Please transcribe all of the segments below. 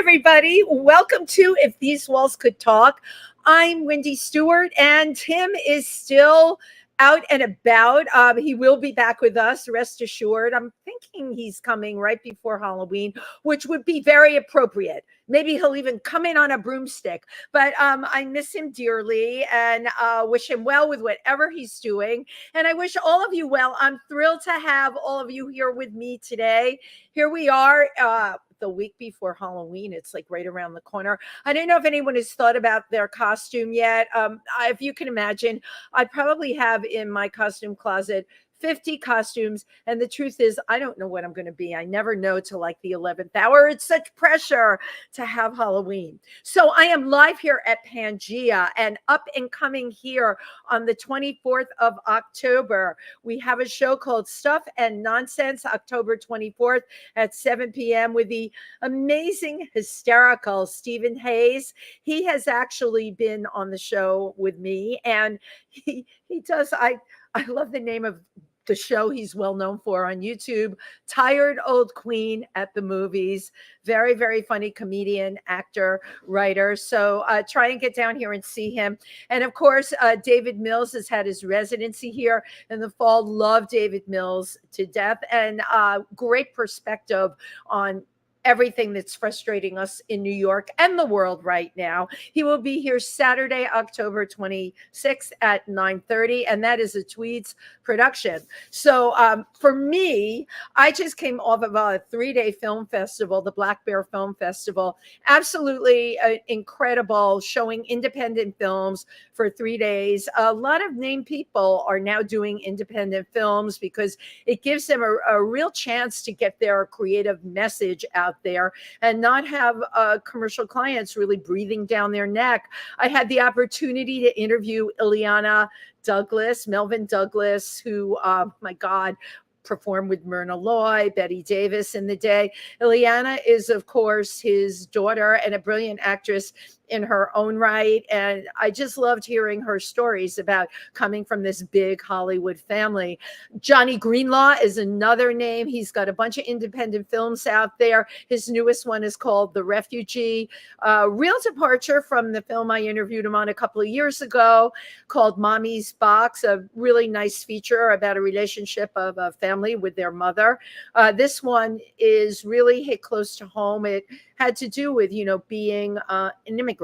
everybody. Welcome to If These Walls Could Talk. I'm Wendy Stuart, and Tim is still out and about. He will be back with us, rest assured. I'm thinking he's coming right before Halloween, which would be very appropriate. Maybe he'll even come in on a broomstick. But I miss him dearly and wish him well with whatever he's doing. And I wish all of you well. I'm thrilled to have all of you here with me today. Here we are. The week before Halloween. It's like right around the corner. I don't know if anyone has thought about their costume yet. If you can imagine, I probably have in my costume closet 50 costumes. And the truth is, I don't know what I'm going to be. I never know till like the 11th hour. It's such pressure to have Halloween. So I am live here at Pangea and up and coming here on the 24th of October. We have a show called Stuff and Nonsense, October 24th at 7 p.m. with the amazing, hysterical Stephen Hayes. He has actually been on the show with me, and he does, I love the name of the show he's well known for on YouTube, Tired Old Queen at the Movies. Very, very funny comedian, actor, writer. So try and get down here and see him. And of course, David Mills has had his residency here in the fall. Love David Mills to death, and great perspective on everything that's frustrating us in New York and the world right now. He will be here Saturday, October 26th at 9:30, and that is a Tweeds production. So for me, I just came off of a 3-day film festival, the Black Bear Film Festival. Absolutely incredible, showing independent films for 3 days. A lot of named people are now doing independent films because it gives them a real chance to get their creative message out there and not have commercial clients really breathing down their neck. I had the opportunity to interview Melvin Douglas, who, my God, performed with Myrna Loy, Betty Davis in the day. Ileana is, of course, his daughter and a brilliant actress in her own right. And I just loved hearing her stories about coming from this big Hollywood family. Johnny Greenlaw is another name. He's got a bunch of independent films out there. His newest one is called The Refugee. Real departure from the film I interviewed him on a couple of years ago called Mommy's Box, a really nice feature about a relationship of a family with their mother. This one is really hit close to home. It had to do with, being an immigrant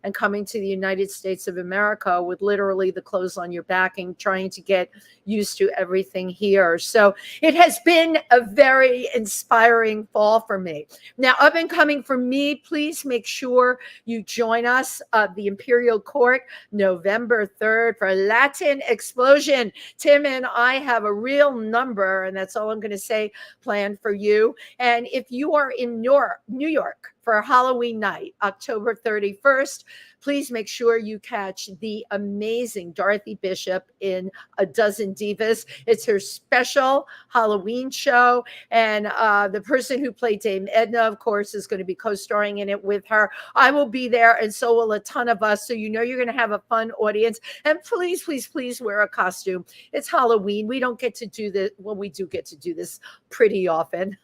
and coming to the United States of America with literally the clothes on your back and trying to get used to everything here. So it has been a very inspiring fall for me. Now, up and coming for me, please make sure you join us at the Imperial Court November 3rd for Latin Explosion. Tim and I have a real number, and that's all I'm going to say, planned for you. And if you are in New York for Halloween night, October 31st, please make sure you catch the amazing Dorothy Bishop in A Dozen Divas. It's her special Halloween show. And the person who played Dame Edna, of course, is going to be co-starring in it with her. I will be there, and so will a ton of us. So you're going to have a fun audience. And please, please, please wear a costume. It's Halloween. We don't get to do this. Well, we do get to do this pretty often.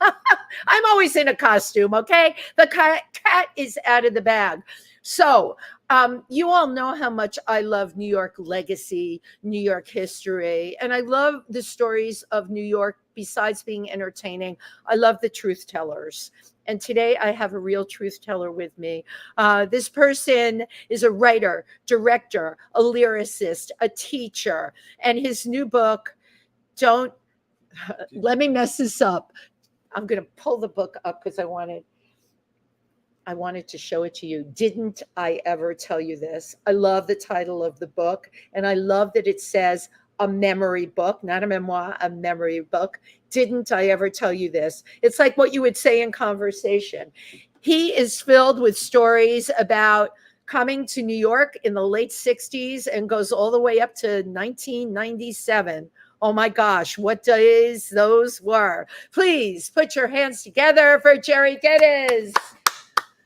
I'm always in a costume, okay? The cat is out of the bag. So you all know how much I love New York legacy, New York history, and I love the stories of New York. Besides being entertaining, I love the truth tellers. And today I have a real truth teller with me. This person is a writer, director, a lyricist, a teacher, and his new book, don't let me mess this up. I'm going to pull the book up because I wanted to show it to you. Didn't I ever tell you this? I love the title of the book, and I love that it says a memory book, not a memoir, a memory book. Didn't I ever tell you this? It's like what you would say in conversation. He is filled with stories about coming to New York in the late 60s and goes all the way up to 1997. Oh my gosh, what days those were. Please put your hands together for Gerry Gedes.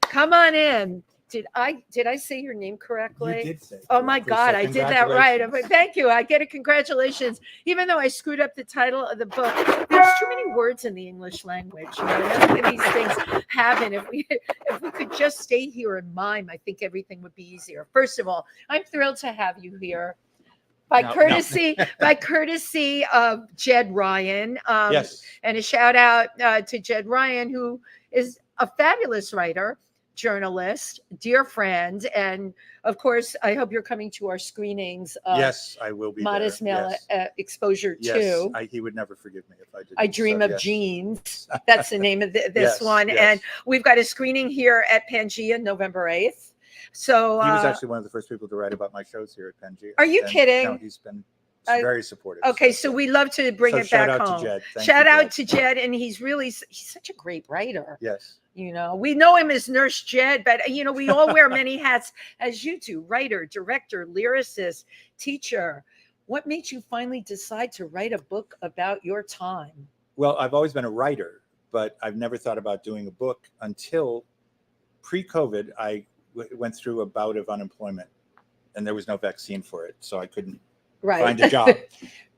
Come on in. Did I say your name correctly? You did say. Oh my God, I did that right. Thank you. I get a congratulations, even though I screwed up the title of the book. There's too many words in the English language. You know, none of these things happen. If we could just stay here and mime, I think everything would be easier. First of all, I'm thrilled to have you here. By courtesy of Jed Ryan. Yes. And a shout out to Jed Ryan, who is a fabulous writer, journalist, dear friend, and of course, I hope you're coming to our screenings. Yes, I will be. Modest there. Male Yes. Exposure yes, 2. He would never forgive me if I did. I Dream of Jeans. That's the name of this one. Yes. And we've got a screening here at Pangea November 8th. So he was actually one of the first people to write about my shows here at Pangea. Are you kidding? No, he's been very supportive. Okay, so we love to bring it back home. To Jed. Shout out to Jed, and he's such a great writer. Yes. You know, we know him as Nurse Jed, but you know, we all wear many hats as you do: writer, director, lyricist, teacher. What made you finally decide to write a book about your time? Well, I've always been a writer, but I've never thought about doing a book until pre-COVID. I went through a bout of unemployment, and there was no vaccine for it, so I couldn't find a job.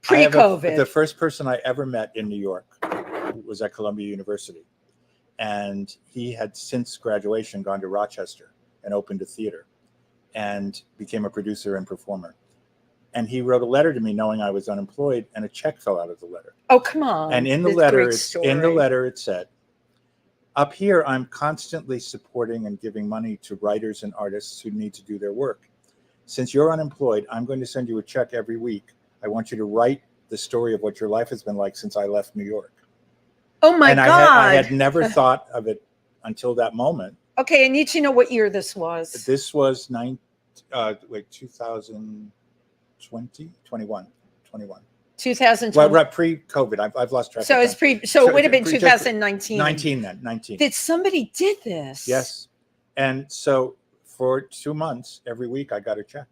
Pre-COVID. The first person I ever met in New York was at Columbia University, and he had since graduation gone to Rochester and opened a theater and became a producer and performer. And he wrote a letter to me knowing I was unemployed, and a check fell out of the letter. Oh, come on. And in the letter it said, "Up here, I'm constantly supporting and giving money to writers and artists who need to do their work. Since you're unemployed, I'm going to send you a check every week. I want you to write the story of what your life has been like since I left New York." Oh my God. I had never thought of it until that moment. Okay, I need to know what year this was. This was 2020, 21. 2020. Well, right, pre-COVID. I've lost track. So it's so it would have been 2019. 19 then, 19. Somebody did this? Yes. And so for 2 months, every week I got a check,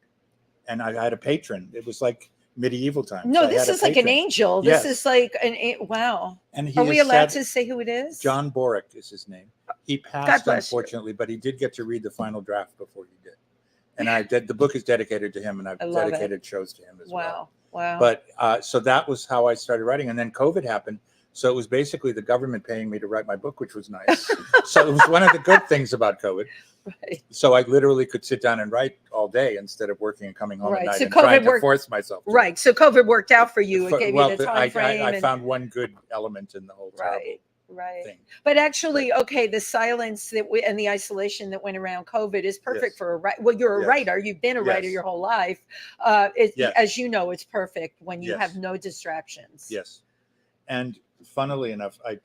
and I had a patron. It was like medieval times. No, this is like an angel. This is like wow. And are we allowed to say who it is? John Borick is his name. He passed, unfortunately, but he did get to read the final draft before he did. And the book is dedicated to him, and I've dedicated shows to him as well. Wow. But so that was how I started writing. And then COVID happened. So it was basically the government paying me to write my book, which was nice. So it was one of the good things about COVID. Right. So I literally could sit down and write all day instead of working and coming home at night so and trying to force myself. Right. So COVID worked out for you. It gave you the time frame. I found one good element in the whole terrible thing. But actually, okay, the silence and the isolation that went around COVID is perfect for a writer. Well, you're a writer. You've been a writer your whole life. As you know, it's perfect when you have no distractions. Yes. And funnily enough, I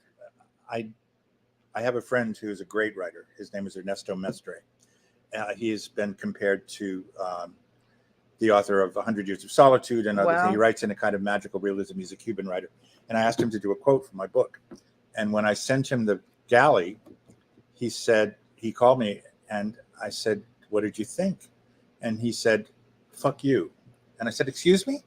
have a friend who is a great writer. His name is Ernesto Mestre. He has been compared to the author of 100 Years of Solitude and other things. He writes in a kind of magical realism. He's a Cuban writer. And I asked him to do a quote from my book. And when I sent him the galley, he called me and I said, "What did you think?" And he said, "Fuck you." And I said, "Excuse me?"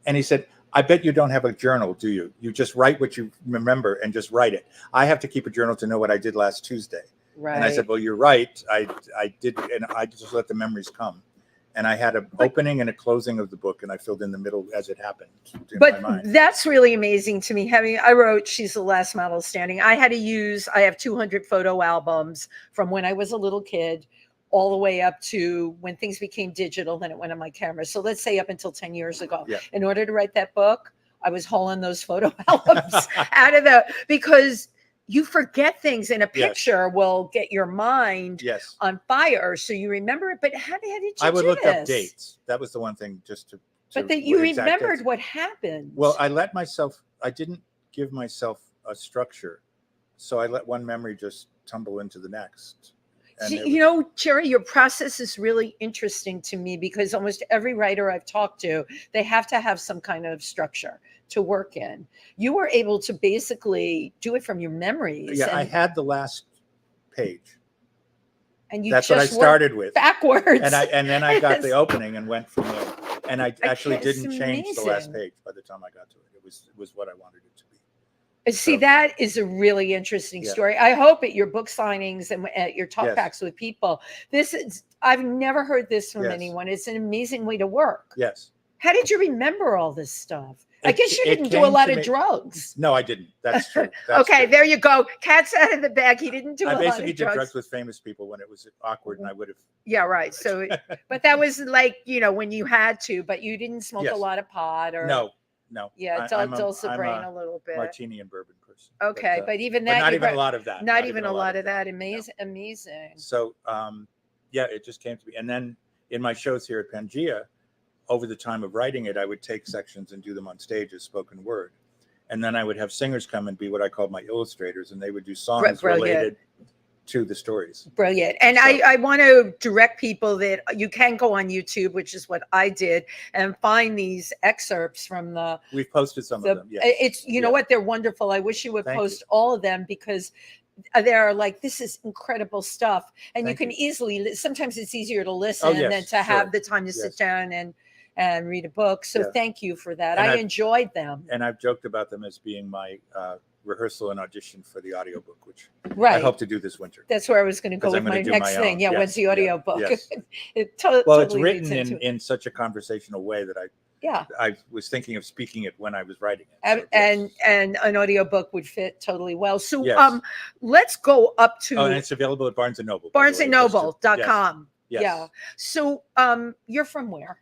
And he said, "I bet you don't have a journal, do you? You just write what you remember and just write it. I have to keep a journal to know what I did last Tuesday." Right. And I said, "Well, you're right. I did, and I just let the memories come." And I had an opening and a closing of the book, and I filled in the middle as it happened. But that's really amazing to me. I wrote She's the Last Model Standing. I have 200 photo albums from when I was a little kid all the way up to when things became digital, then it went on my camera. So let's say up until 10 years ago. Yeah. In order to write that book, I was hauling those photo albums because you forget things, and a picture will get your mind on fire. So you remember it. But how did you do this? I would look up dates. That was the one thing but that you remembered what happened. Well, I didn't give myself a structure. So I let one memory just tumble into the next. Gerry, your process is really interesting to me because almost every writer I've talked to, they have to have some kind of structure to work in. You were able to basically do it from your memories. Yeah, I had the last page. And that's what I started with. Backwards. And then I got the opening and went from there. And I actually didn't change the last page by the time I got to it. It was what I wanted it to be. See, So, that is a really interesting Yeah. story. I hope at your book signings and at your talk Yes. backs with people, I've never heard this from Yes. anyone. It's an amazing way to work. yes. How did you remember all this stuff? I guess you It didn't do a came lot to of me- drugs. No, I didn't. That's true. That's Okay, true. there you go. Cat's out of the bag. He didn't do a I lot basically of did drugs drugs. with famous people when it was awkward, and I would have. Yeah, right. So, but that was like, when you had to, but you didn't smoke a Yes. lot of pot or No. Yeah, I'm dulce the I'm brain a little bit. martini and bourbon person. Okay, but even but that, not you even a got- lot of that. not even a lot of that. No. Amazing, amazing. So, yeah, it just came to me. And then in my shows here at Pangea, over the time of writing it, I would take sections and do them on stage as spoken word. And then I would have singers come and be what I called my illustrators, and they would do songs Brilliant. related to the stories. Brilliant. And So- I want to direct people that you can go on YouTube, which is what I did, and find these excerpts from We've posted some of them. Yes. It's, you know Yeah. what, they're wonderful. I wish you would Thank post all of them, because they're like, this is incredible stuff. And Thank you can you. easily, sometimes it's easier to listen yes, than to have sure. the time to sit Yes. down and read a book. So Yeah. thank you for that. And I I've- enjoyed them. And I've joked about them as being my rehearsal and audition for the audiobook, which Right. I hope to do this winter. That's where I was going to go 'Cause with I'm gonna my do next my thing. own. Yeah, Yes, when's the yeah, audio book? yes. Well, Well, totally it's leads written into it. in such a conversational way that Yeah. I was thinking of speaking it when I was writing it. And, So, yes. and an audiobook would fit totally well. So Yes. let's go up to Oh, and it's available at Barnes and Noble. by the way, just to- barnesandnoble.com. Yes. Yeah. So you're from where?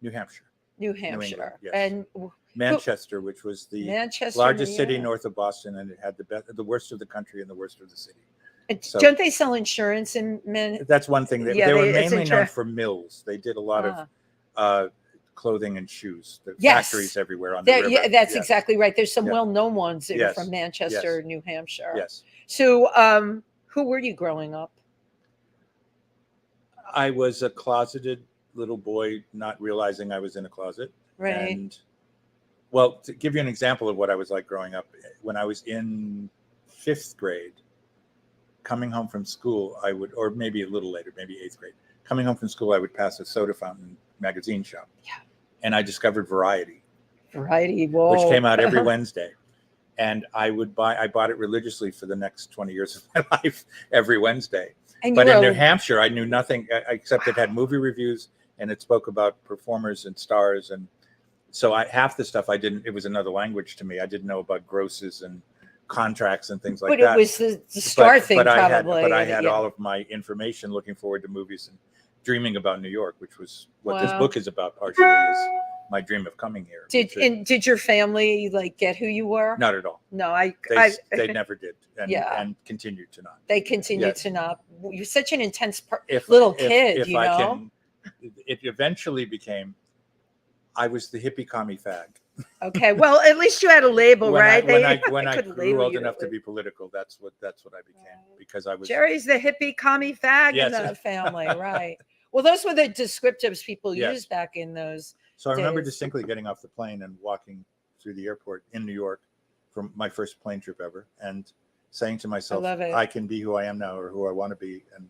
New Hampshire, New Hampshire. yes. And Manchester, which was the Manchester, largest New city York. north of Boston, and it had the worst of the country and the worst of the city. So- Don't they sell insurance in Men? That's one thing. They, Yeah, they were it's mainly known inter- for mills. They did a lot Ah. of clothing and shoes. The Yes. factories everywhere on the river. Yeah, that's Yes. exactly right. There's some Yeah. well-known ones that are Yes. from Manchester, New Hampshire. Yes. So who were you growing up? I was a closeted little boy, not realizing I was in a closet. Right. And well, to give you an example of what I was like growing up, when I was in 5th grade, coming home from school, I would, or maybe a little later, maybe 8th grade, coming home from school, I would pass a soda fountain magazine shop. Yeah. And I discovered Variety, Variety. Whoa. which came out every Wednesday. And I bought it religiously for the next 20 years of my life, every Wednesday. And But you in were- New Hampshire, I knew nothing except it had movie reviews and it spoke about performers and stars. And so half the stuff it was another language to me. I didn't know about grosses and contracts and things like but that. it was the star thing, probably. I had yeah. all of my information looking forward to movies and dreaming about New York, which was what this Wow. book is about, partially is my dream of coming here. Did your family get who you were? Not at all. No, They never did, Yeah. and continued to not. they continued Yes. to not. You're such an intense If- little if- kid, if you I know. can, it eventually became, I was the hippie commie fag. Okay, well, at least you had a label, right? When They I couldn't grew label old you enough that to way. be political, that's what I became, Right. because I was. Jerry's the hippie commie fag Yes. in the family, right? Well, those were the descriptives people Yes. used back in those. So I remember days. distinctly getting off the plane and walking through the airport in New York from my first plane trip ever, and saying to myself, love it. I can be who I am now, or who I want to be, and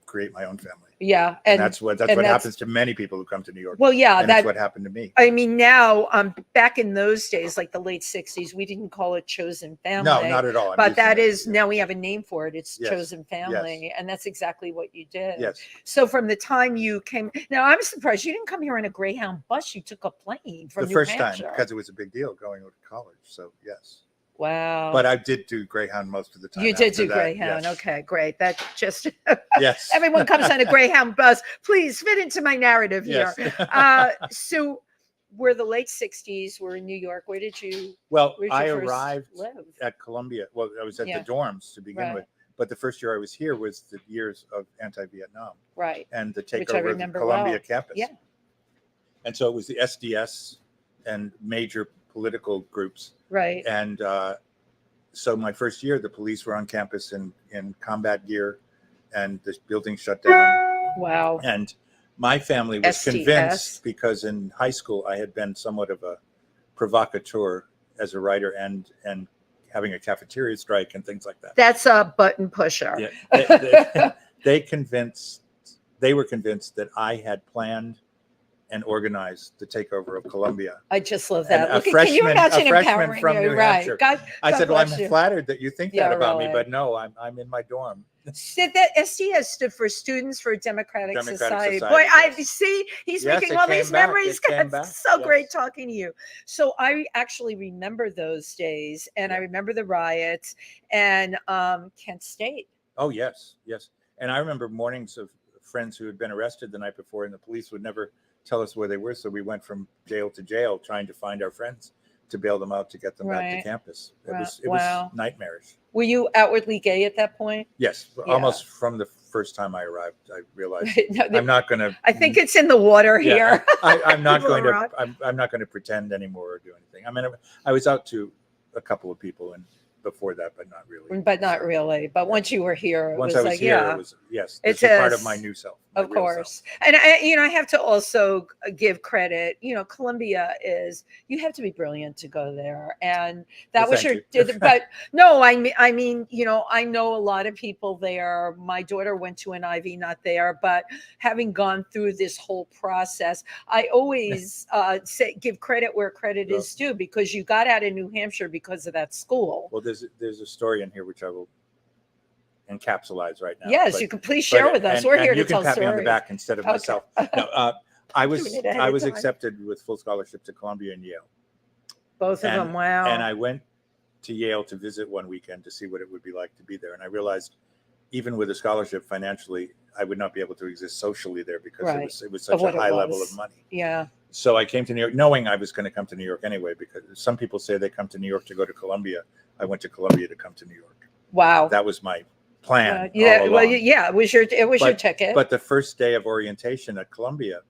create my own family. Yeah, And that's what that's- happens to many people who come to New York. well, yeah, and that that's what happened to me. I mean, now, back in those days, like the late 60s, we didn't call it chosen family. No, not at all. I'm But using that it. is, now we have a name for it. It's Yes. chosen family. And that's exactly what you did. Yes. So from the time you came, now I'm surprised you didn't come here in a Greyhound bus. You took a plane from The New first Hampshire. time, because it was a big deal going to college. So yes. Wow. But I did do Greyhound most of the time. You did after do that, Greyhound. yes. Okay, great. That just, Yes. everyone comes on a Greyhound bus. Please fit into my narrative here. Yes. So we're the late 60s. We're in New York. Where did you Well, I first arrived live? at Columbia. Well, I was at Yeah. the dorms to begin Right. with. But the first year I was here was the years of anti-Vietnam Right. and the Which I takeover of the remember Columbia well. campus. Yeah. And so it was the SDS and major political groups. Right. And so my first year, the police were on campus in combat gear, and this building shut down. Wow. And my family was SDS. convinced, because in high school I had been somewhat of a provocateur as a writer and having a cafeteria strike and things like that. That's a button pusher. Yeah, they were convinced that I had planned and organize the takeover of Columbia. I just love And that. a Look, can you freshman- imagine a freshman empowering from you? New Right. Hampshire. God I said, well, I'm bless you. flattered that you think Yeah, that about really. me, but no, I'm in my dorm. Said that SDS stood for Students for a Democratic Society. Boy, Society, I yes. see he's Yes, making it all came these back. memories. It came It's back. so great Yes. talking to you. So I actually remember those days, and I Yeah. remember the riots and Kent State. Oh, yes, yes. And I remember mornings of friends who had been arrested the night before, and the police would never tell us where they were. So we went from jail to jail trying to find our friends to bail them out to get them back to Right. campus. It Right. was Wow. nightmarish. Were you outwardly gay at that point? Yes, Yeah. almost from the first time I arrived, I realized No, I'm not going to. I think it's in the water here. I'm not People going to. rock. I'm not going to pretend anymore or do anything. I mean, I was out to a couple of people and before that, but not really. But not really. But once you were here, it Once was I was like, here, yeah. it was yes. It's It's a part a of my new self. My Of real course. self. And I have to also give credit, Columbia you have to be brilliant to go there. And that Well, was thank your, you. but no, I mean, I know a lot of people there. My daughter went to an Ivy, not there, but having gone through this whole process, I always give credit where credit Well- is due, because you got out of New Hampshire because of that school. Well, there's a story in here which I will encapsulate right now. Yes, but- you can please share with us. and- We're and here to you can tell pat me on the stories. back instead of Okay. myself. No, I was Doing it ahead I of was time. accepted with full scholarship to Columbia and Yale, Both of and- them. Wow. and I went to Yale to visit one weekend to see what it would be like to be there. And I realized, even with a scholarship, financially, I would not be able to exist socially there because Right. it was such a what it high level was. of money. Yeah. So I came to New York knowing I was going to come to New York anyway, because some people say they come to New York to go to Columbia. I went to Columbia to come to New York. Wow. That was my plan. Yeah. all Well, along. yeah. It was your ticket. But the first day of orientation at Columbia,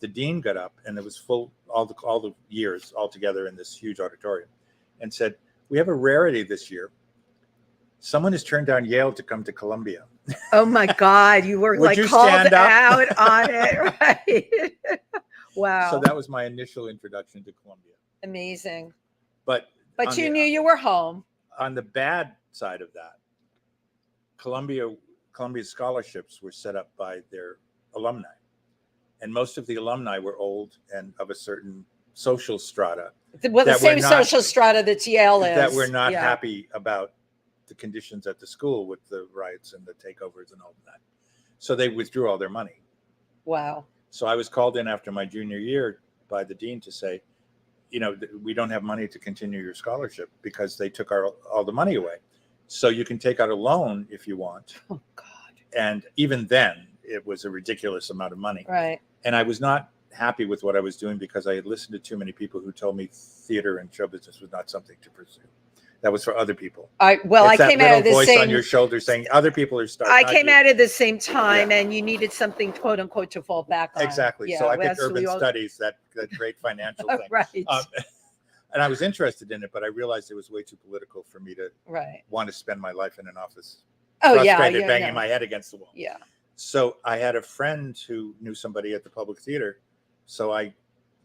the dean got up, and it was full all the years all together in this huge auditorium, and said, "We have a rarity this year. Someone has turned down Yale to come to Columbia." Oh my God, you were Would like you called stand up? out on it, right? Wow. So that was my initial introduction to Columbia. Amazing. But But on you the- knew you were home. on the bad side of that, Columbia's scholarships were set up by their alumni, and most of the alumni were old and of a certain social strata Well, the that were same not- social strata that Yale is. that were not Yeah. happy about the conditions at the school with the riots and the takeovers and all of that. So they withdrew all their money. Wow. So I was called in after my junior year by the dean to say, we don't have money to continue your scholarship because they took all the money away. So you can take out a loan if you want. Oh God. And even then, it was a ridiculous amount of money. Right. And I was not happy with what I was doing because I had listened to too many people who told me theater and show business was not something to pursue. That was for other people. I It's that came out of little the voice same. on your shoulder saying other people are starting. I came out of the same time, Yeah. and you needed something, quote unquote, to fall back on. Exactly. So I picked that's- we urban all- studies, that great financial thing. Right. And I was interested in it, but I realized it was way too political for me to Right. want to spend my life in an office, Oh yeah. frustrated, Yeah. banging No. my head against the wall. Yeah. So I had a friend who knew somebody at the Public Theater. So I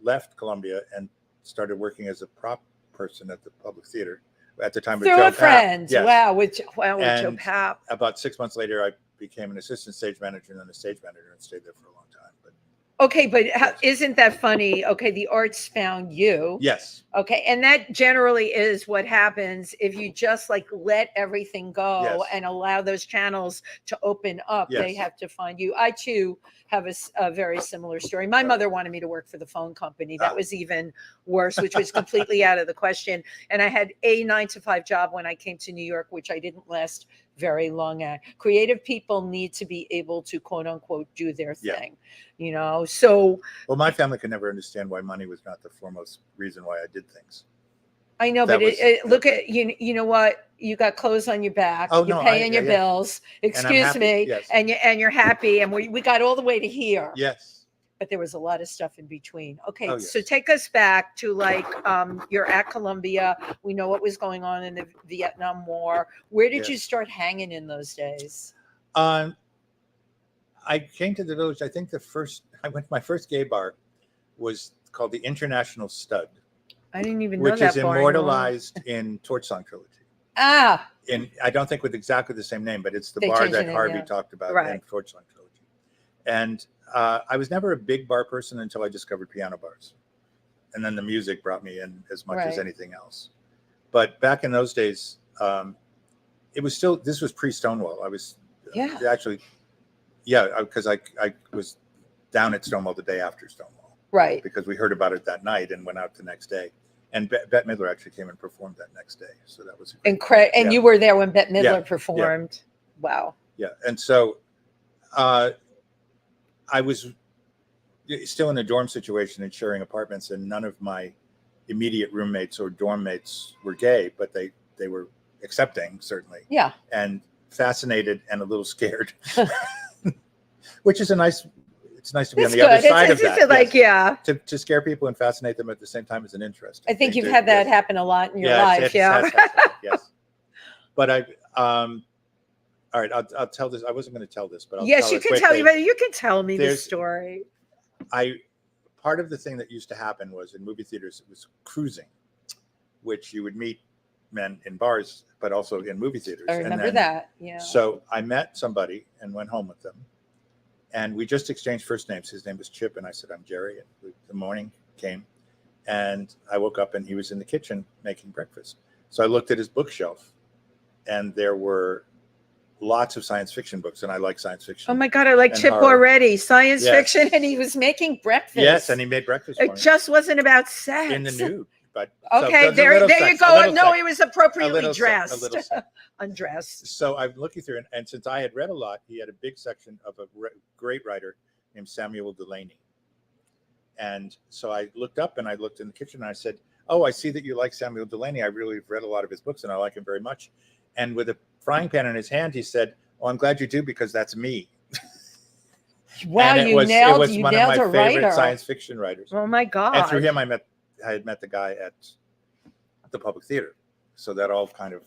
left Columbia and started working as a prop person at the Public Theater at the time. with Through Joe a Papp. friend. Yes. Wow. With Joe And Papp. About 6 months later, I became an assistant stage manager and then a stage manager and stayed there for a long time. But Okay, but Yes. isn't that funny? Okay, the arts found you. yes, Okay, and that generally is what happens if you just like let everything go Yes. and allow those channels to open up. They Yes. have to find you. I too have a very similar story. My mother wanted me to work for the phone company. That Ah. was even worse, which was completely out of the question. And I had a 9 to 5 job when I came to New York, which I didn't last very long at. Creative people need to be able to quote unquote do their Yeah. thing, So well, my family could never understand why money was not the foremost reason why I did things. I know, That but was- look at you know what? You got clothes on your back. Oh, You're no, paying your yeah. bills. Excuse happy, me. yes. And you're happy. And we got all the way to here. Yes. But there was a lot of stuff in between. Okay, Oh, so yes. take us back to you're at Columbia. We know what was going on in the Vietnam War. Where did you Yes. start hanging in those days? I came to the Village. I think my first gay bar was called the International Stud, I didn't even know which that is bar immortalized in Torch Song Trilogy. Ah, I don't think with exactly the same name, but it's the They bar changed the that name, Harvey yeah. talked about Right. in Torch Song Trilogy. And I was never a big bar person until I discovered piano bars. And then the music brought me in as much as anything else. But back in those days, it was still, this was pre-Stonewall. I was actually, because I was down at Stonewall the day after Stonewall. Right. Because we heard about it that night and went out the next day. And Bette Midler actually came and performed that next day. So that was incredible. And you were there when Bette Midler performed. Wow. Yeah. And so I was still in a dorm situation and sharing apartments, and none of my immediate roommates or dorm mates were gay, but they were accepting, certainly. Yeah. And fascinated and a little scared, which is it's nice to be on the other side of that. Like, to scare people and fascinate them at the same time is an interest. I think you've had that happen a lot in your life. Yes. But all right, I'll tell this. I wasn't going to tell this, but I'll yes, you can tell me. You can tell me the story. Part of the thing that used to happen was in movie theaters, it was cruising, which you would meet men in bars, but also in movie theaters. I remember that. Yeah. So I met somebody and went home with them, and we just exchanged first names. His name was Chip, and I said, "I'm Gerry." And the morning came, and I woke up, and he was in the kitchen making breakfast. So I looked at his bookshelf, and there were lots of science fiction books, and I like science fiction. Oh my God, I like Chip horror. Already. Science fiction, and he was making breakfast. Yes, and he made breakfast for me. It just wasn't about sex. In the nude. But okay, there you go. No, he was appropriately dressed. Undressed. So I'm looking through, and since I had read a lot, he had a big section of a great writer named Samuel Delany. And so I looked up and I looked in the kitchen and I said, "Oh, I see that you like Samuel Delany. I really read a lot of his books and I like him very much." And with a frying pan in his hand, he said, "Oh, I'm glad you do, because that's me." Wow, it was one of my favorite science fiction writers. Oh my God. And through him, I had met the guy at the Public Theater. So that all kind of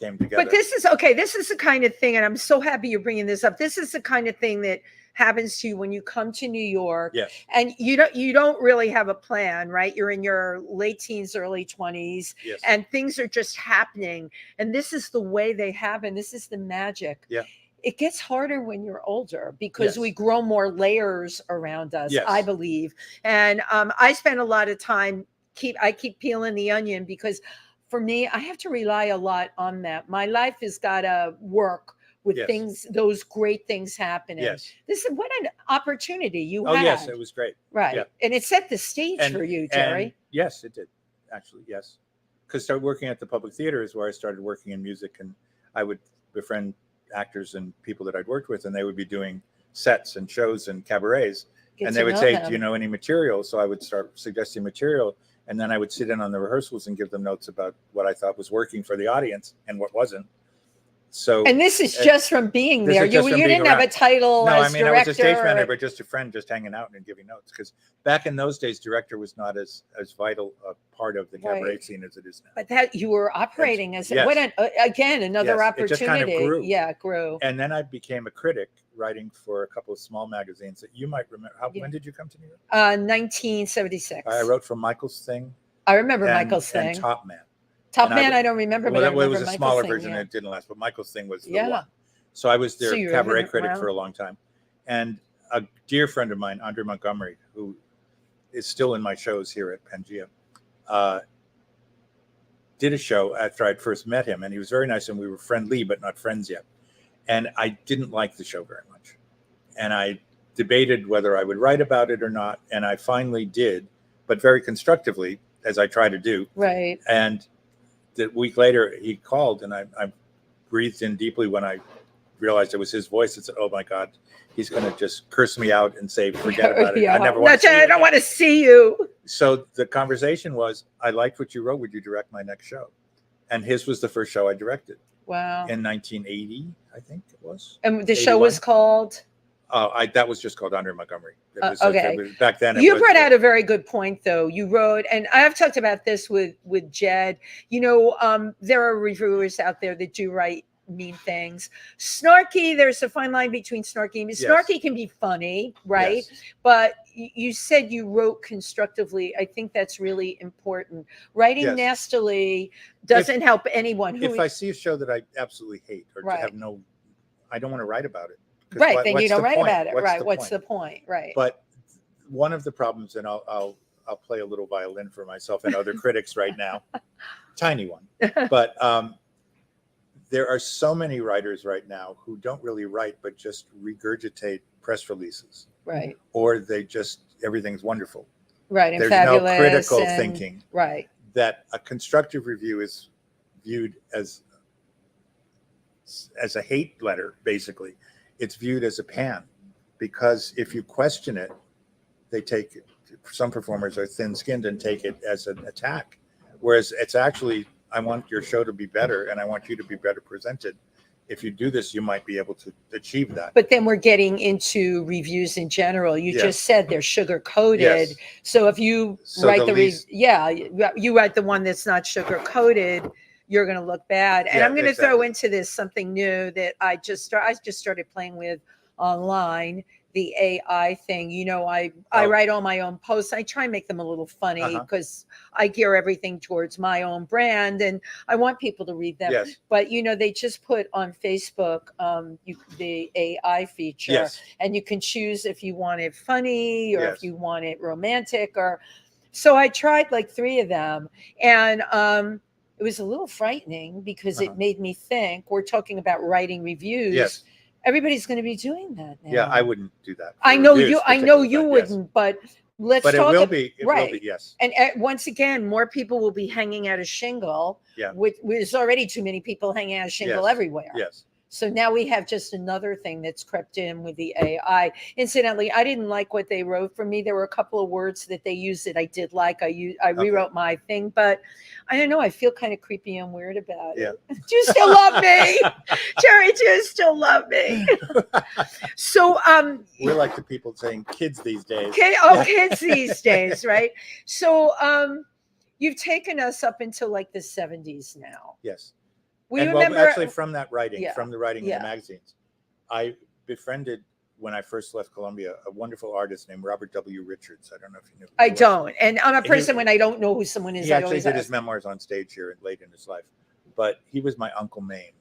came together. But this is the kind of thing, and I'm so happy you're bringing this up. This is the kind of thing that happens to you when you come to New York. Yes. And you don't really have a plan, right? You're in your late teens, early 20s, yes. And things are just happening. And this is the way they happen. This is the magic. Yeah. It gets harder when you're older because yes. we grow more layers around us, yes. I believe. And I spend a lot of time, I keep peeling the onion, because for me, I have to rely a lot on that. My life has got to work with yes. things, those great things happening. Yes. What an opportunity you had. Oh, yes, it was great. Right. Yeah. And it set the stage for you, Gerry. Yes, it did. Actually, yes. Because started working at the Public Theater is where I started working in music, and I would befriend actors and people that I'd worked with, and they would be doing sets and shows and cabarets. And they would say, "Do you know any material?" So I would start suggesting material, and then I would sit in on the rehearsals and give them notes about what I thought was working for the audience and what wasn't. So, and this is just from being there. You didn't have a title. No, as I mean, director. I was a stage manager, but just a friend, just hanging out and giving notes. Because back in those days, director was not as vital a part of the cabaret scene as it is now. But that you were operating as yes. another opportunity. It just kind of grew. Yeah, it grew. And then I became a critic, writing for a couple of small magazines that you might remember. When did you come to New York? 1976. I wrote for Michael's Thing. I remember Michael's Thing. And Top Man. Top Man, I don't remember. Well, but it was a smaller version, and it didn't last. But Michael's Thing was the one. So I was their cabaret critic for a long time. And a dear friend of mine, Andre Montgomery, who is still in my shows here at Pangea, did a show after I'd first met him. And he was very nice, and we were friendly, but not friends yet. And I didn't like the show very much. And I debated whether I would write about it or not. And I finally did, but very constructively, as I try to do. Right. And the week later, he called, and I breathed in deeply when I realized it was his voice and said, "Oh my God, he's going to just curse me out and say, forget about it. I never want to see you. I don't want to see you." So the conversation was, "I liked what you wrote. Would you direct my next show?" And his was the first show I directed. Wow. In 1980, I think it was. And the show was called? That was just called Andre Montgomery. Okay. Back then. You brought out a very good point, though. You wrote, and I've talked about this with Jed. There are reviewers out there that do write mean things. Snarky, there's a fine line between snarky and snarky can be funny, right? Yes. But you said you wrote constructively. I think that's really important. Writing nastily doesn't help anyone. If I see a show that I absolutely hate or have I don't want to write about it. Right. Then you don't write point? about it. What's Right. the What's point? the point? Right. But one of the problems, and I'll play a little violin for myself and other critics right now, tiny one, but there are so many writers right now who don't really write, but just regurgitate press releases. Right. Or they just, everything's wonderful. Right. And there's fabulous. No critical and, thinking. Right. That a constructive review is viewed as a hate letter, basically. It's viewed as a pan, because if you question it, they take it. Some performers are thin-skinned and take it as an attack. Whereas it's actually, I want your show to be better and I want you to be better presented. If you do this, you might be able to achieve that. But then we're getting into reviews in general. You Yes. just said they're sugar coated. Yes. So if you So write you write the one that's not sugar coated, you're going to look bad. And Yeah, I'm going to throw exactly. into this something new that I just started playing with online. The AI thing, I write all my own posts. I try and make them a little funny because I gear everything towards my own brand and I want people to read them. Yes. But they just put on Facebook the AI feature, Yes. and you can choose if you want it funny or Yes. if you want it romantic. So I tried like 3 of them, and it was a little frightening because it made me think. We're talking about writing reviews. Yes. Everybody's going to be doing that now. Yeah, I wouldn't do that. I know reviews, you. I know you yes. wouldn't. But let's But talk. it will be. It right. will be. Yes. And once again, more people will be hanging out a shingle. Yeah. There's already too many people hanging out a shingle Yes. everywhere. Yes. So now we have just another thing that's crept in with the AI. Incidentally, I didn't like what they wrote for me. There were a couple of words that they used that I did like. I rewrote my thing, but I don't know. I feel kind of creepy and weird about it. Do you still love me? Gerry, do you still love me? So we're like the people saying kids these days. Kids these days, right? So you've taken us up until like the 70s now. Yes. We and remember actually from that writing, from the writing in Yeah. the magazines, I befriended, when I first left Columbia, a wonderful artist named Robert W. Richards. I don't know if you knew. I don't. And I'm a person when I don't know who someone is. He I actually always did ask. his memoirs on stage here late in his life. But he was my Uncle Maine.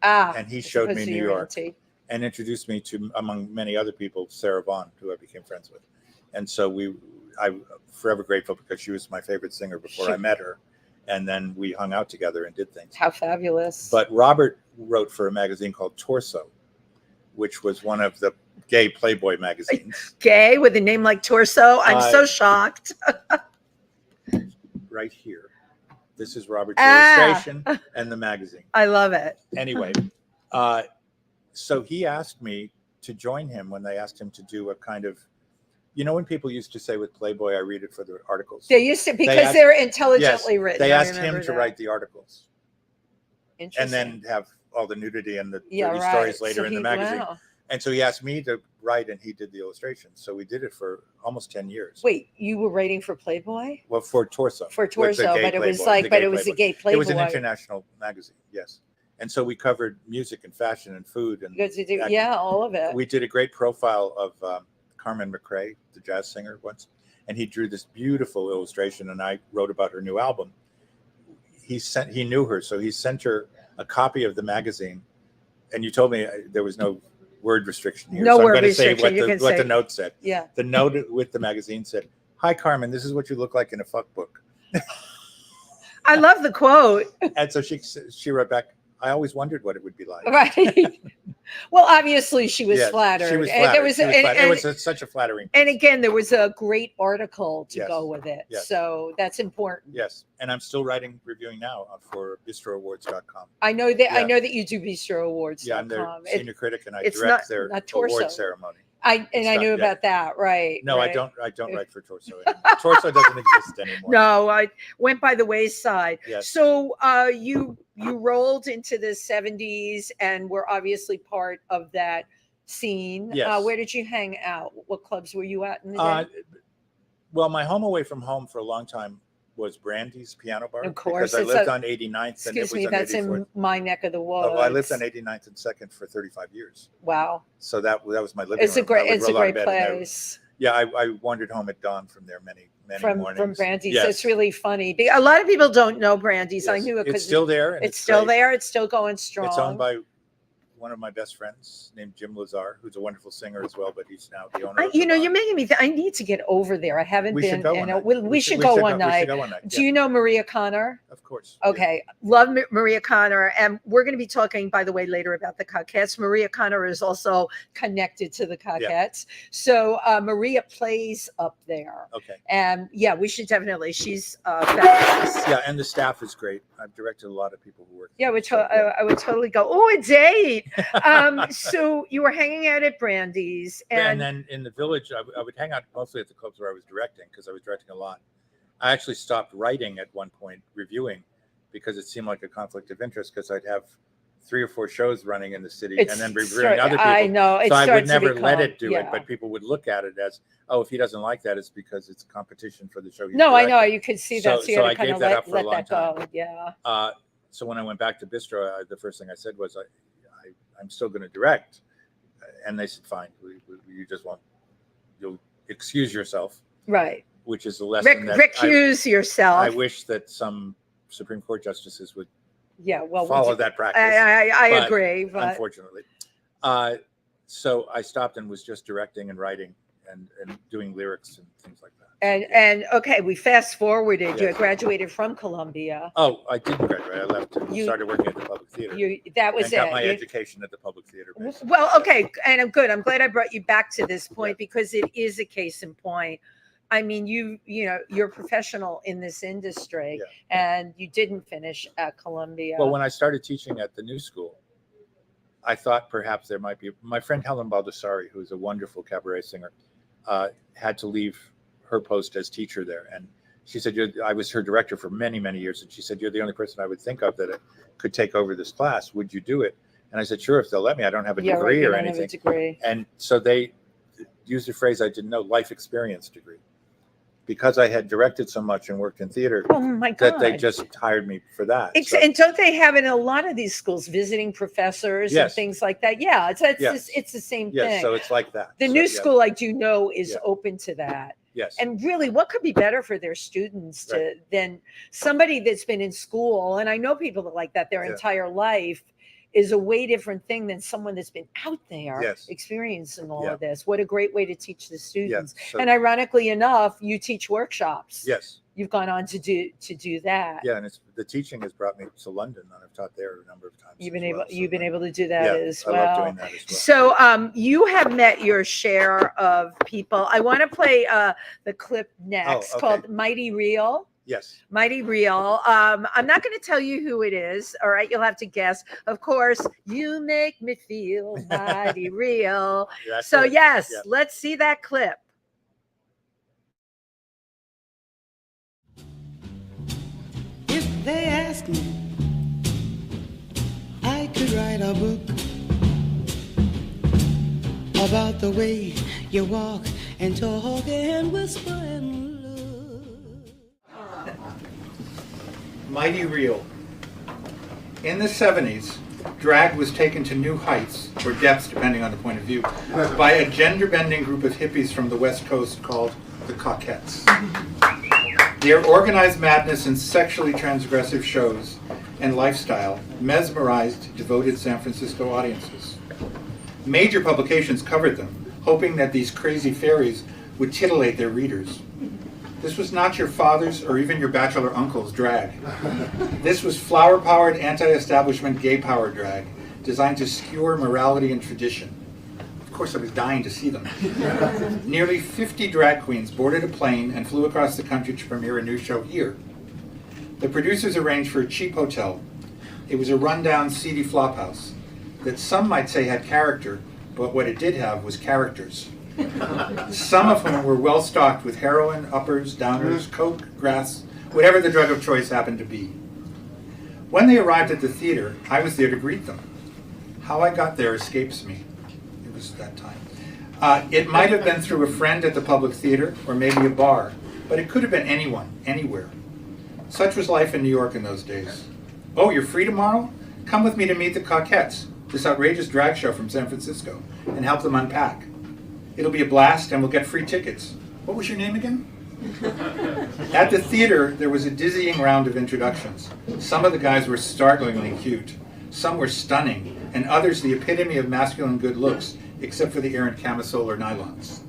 And he showed me to New your York auntie. and introduced me to, among many other people, Sarah Vaughan, who I became friends with. And so I'm forever grateful because she was my favorite singer before I met her. And then we hung out together and did things. How fabulous. But Robert wrote for a magazine called Torso, which was one of the gay Playboy magazines. Gay with a name like Torso? I'm so shocked. Right here. This is Robert's illustration and the magazine. I love it. Anyway, so he asked me to join him when they asked him to do a kind of, when people used to say with Playboy, I read it for the articles. They used to, because they're intelligently written. They asked him to write the articles. Interesting. And then have all the nudity and the dirty stories later in the magazine. Wow. And so he asked me to write, and he did the illustrations. So we did it for almost 10 years. Wait, you were writing for Playboy? Well, for Torso. For Torso, but it was like, but it was a gay Playboy. It was an international magazine, yes. And so we covered music and fashion and food and all of it. We did a great profile of Carmen McRae, the jazz singer, once, and he drew this beautiful illustration, and I wrote about her new album. He knew her, so he sent her a copy of the magazine, and you told me there was no word restriction here. No so word I'm going to say restriction. what the note said. Yeah. The note with the magazine said, "Hi, Carmen, this is what you look like in a fuck book." I love the quote. And so she wrote back, "I always wondered what it would be like." Right. Well, obviously she was flattered. She was flattered. And it was such a flattering piece. And again, there was a great article to go with it. Yes. So that's important. Yes. And I'm still reviewing now for bistroawards.com. I know that you do bistroawards.com. Yeah, I'm their senior critic, and I direct their award ceremony. I knew about that, right? No, right. I don't write for Torso anymore. Torso doesn't exist anymore. No, I went by the wayside. Yes. So you rolled into the 70s and were obviously part of that scene. Yes. Where did you hang out? What clubs were you at in the day? Well, my home away from home for a long time was Brandy's Piano Bar. Of course. Because I lived on 89th. Excuse me, that's in my neck of the woods. Oh, I lived on 89th and 2nd for 35 years. Wow. So that was my living room. It's a great place. Yeah, I wandered home at dawn from there many mornings. From Brandy's. Yes. It's really funny. A lot of people don't know Brandy's. Yes. I knew it because it's still there. It's still there. It's still going strong. It's owned by one of my best friends named Jim Lazar, who's a wonderful singer as well, but he's now the owner. You're making me. I need to get over there. I haven't We been. should go one night. We should go one night. Do you know Maria Connor? Of course. Okay, love Maria Connor, and we're going to be talking, by the way, later about the Cockettes. Maria Connor is also connected to the Cockettes, so Maria plays up there. Okay. And yeah, we should definitely. She's fabulous. Yeah, and the staff is great. I've directed a lot of people who work. Yeah, I would totally go. Oh, a date. So you were hanging out at Brandy's, and then in the Village, I would hang out mostly at the clubs where I was directing, because I was directing a lot. I actually stopped writing at one point, reviewing, because it seemed like a conflict of interest, because I'd have 3 or 4 shows running in the city and then reviewing other people. I know. So I would never let it do it, but people would look at it as, oh, if he doesn't like that, it's because it's competition for the show. No, I know. You could see that. So you had to kind of let that go. Yeah. So when I went back to Bistro, the first thing I said was, I'm still going to direct. And they said, fine, you just won't, you'll excuse yourself. Right. Which is the lesson that recuse yourself. I wish that some Supreme Court justices would follow that practice. I agree. But unfortunately. So I stopped and was just directing and writing and doing lyrics and things like that. And okay, we fast forwarded. Yes. You graduated from Columbia. Oh, I didn't graduate. I left and started working at the Public Theater. That was got my education at the Public Theater. Basically. Well, okay, and I'm good. I'm glad I brought you back to this point because it is a case in point. I mean, you're a professional in this industry, and you didn't finish at Columbia. Well, when I started teaching at the new school, I thought perhaps there might be. My friend Helen Baldessari, who's a wonderful cabaret singer, had to leave her post as teacher there, and she said, I was her director for many, many years, and she said, you're the only person I would think of that could take over this class. Would you do it? And I said, sure, if they'll let me. I don't have a degree or anything. Have a degree. And so they used a phrase I didn't know, life experience degree. Because I had directed so much and worked in theater, that they just hired me for that. And don't they have in a lot of these schools visiting professors and things like that? Yeah, it's the same thing. Yes, so it's like that. The new school, I do know, is open to that. Yes. And really, what could be better for their students than somebody that's been in school? And I know people that like that their entire life is a way different thing than someone that's been out there experiencing all of this. What a great way to teach the students. So, and ironically enough, you teach workshops. Yes. You've gone on to do that. Yeah, and the teaching has brought me to London, and I've taught there a number of times. You've been able to do that as well. I love doing that as well. So you have met your share of people. I want to play the clip next called Mighty Real. Yes. Mighty Real. I'm not going to tell you who it is. All right. You'll have to guess. Of course, you make me feel mighty real. So yes, let's see that clip. If they ask me, I could write a book about the way you walk and talk and whisper and Mighty Real. In the 70s, drag was taken to new heights, or depths depending on the point of view, by a gender-bending group of hippies from the West Coast called the Cockettes. Their organized madness and sexually transgressive shows and lifestyle mesmerized devoted San Francisco audiences. Major publications covered them, hoping that these crazy fairies would titillate their readers. This was not your father's or even your bachelor uncle's drag. This was flower-powered, anti-establishment, gay-powered drag, designed to skewer morality and tradition. Of course, I was dying to see them. Nearly 50 drag queens boarded a plane and flew across the country to premiere a new show here. The producers arranged for a cheap hotel. It was a rundown, seedy flophouse that some might say had character, but what it did have was characters. Some of whom were well stocked with heroin, uppers, downers, coke, grass, whatever the drug of choice happened to be. When they arrived at the theater, I was there to greet them. How I got there escapes me. It was that time. It might have been through a friend at the Public Theater or maybe a bar, but it could have been anyone, anywhere. Such was life in New York in those days. Oh, you're free tomorrow? Come with me to meet the Cockettes, this outrageous drag show from San Francisco, and help them unpack. It'll be a blast, and we'll get free tickets. What was your name again? At the theater, there was a dizzying round of introductions. Some of the guys were startlingly cute. Some were stunning, and others the epitome of masculine good looks, except for the errant camisole or nylons.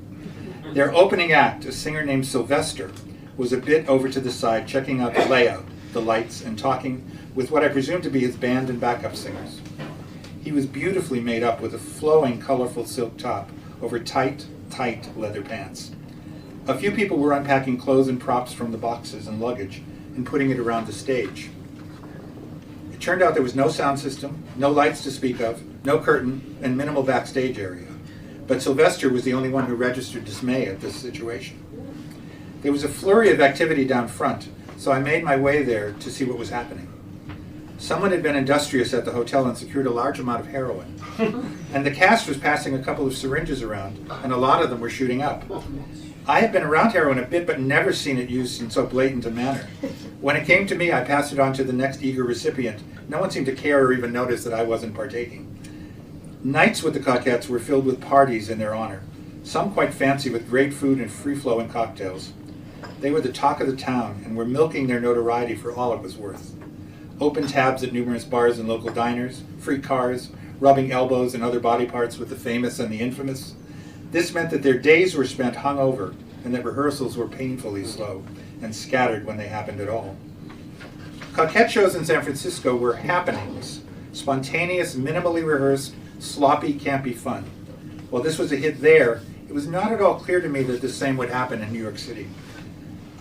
Their opening act, a singer named Sylvester, was a bit over to the side, checking out the layout, the lights, and talking with what I presume to be his band and backup singers. He was beautifully made up with a flowing, colorful silk top over tight leather pants. A few people were unpacking clothes and props from the boxes and luggage and putting it around the stage. It turned out there was no sound system, no lights to speak of, no curtain, and minimal backstage area. But Sylvester was the only one who registered dismay at this situation. There was a flurry of activity down front, so I made my way there to see what was happening. Someone had been industrious at the hotel and secured a large amount of heroin. And the cast was passing a couple of syringes around, and a lot of them were shooting up. I had been around heroin a bit, but never seen it used in so blatant a manner. When it came to me, I passed it on to the next eager recipient. No one seemed to care or even notice that I wasn't partaking. Nights with the Cockettes were filled with parties in their honor, some quite fancy with great food and free-flowing cocktails. They were the talk of the town and were milking their notoriety for all it was worth. Open tabs at numerous bars and local diners, free cars, rubbing elbows and other body parts with the famous and the infamous. This meant that their days were spent hungover and that rehearsals were painfully slow and scattered when they happened at all. Cockette shows in San Francisco were happenings, spontaneous, minimally rehearsed, sloppy, campy fun. While this was a hit there, it was not at all clear to me that the same would happen in New York City.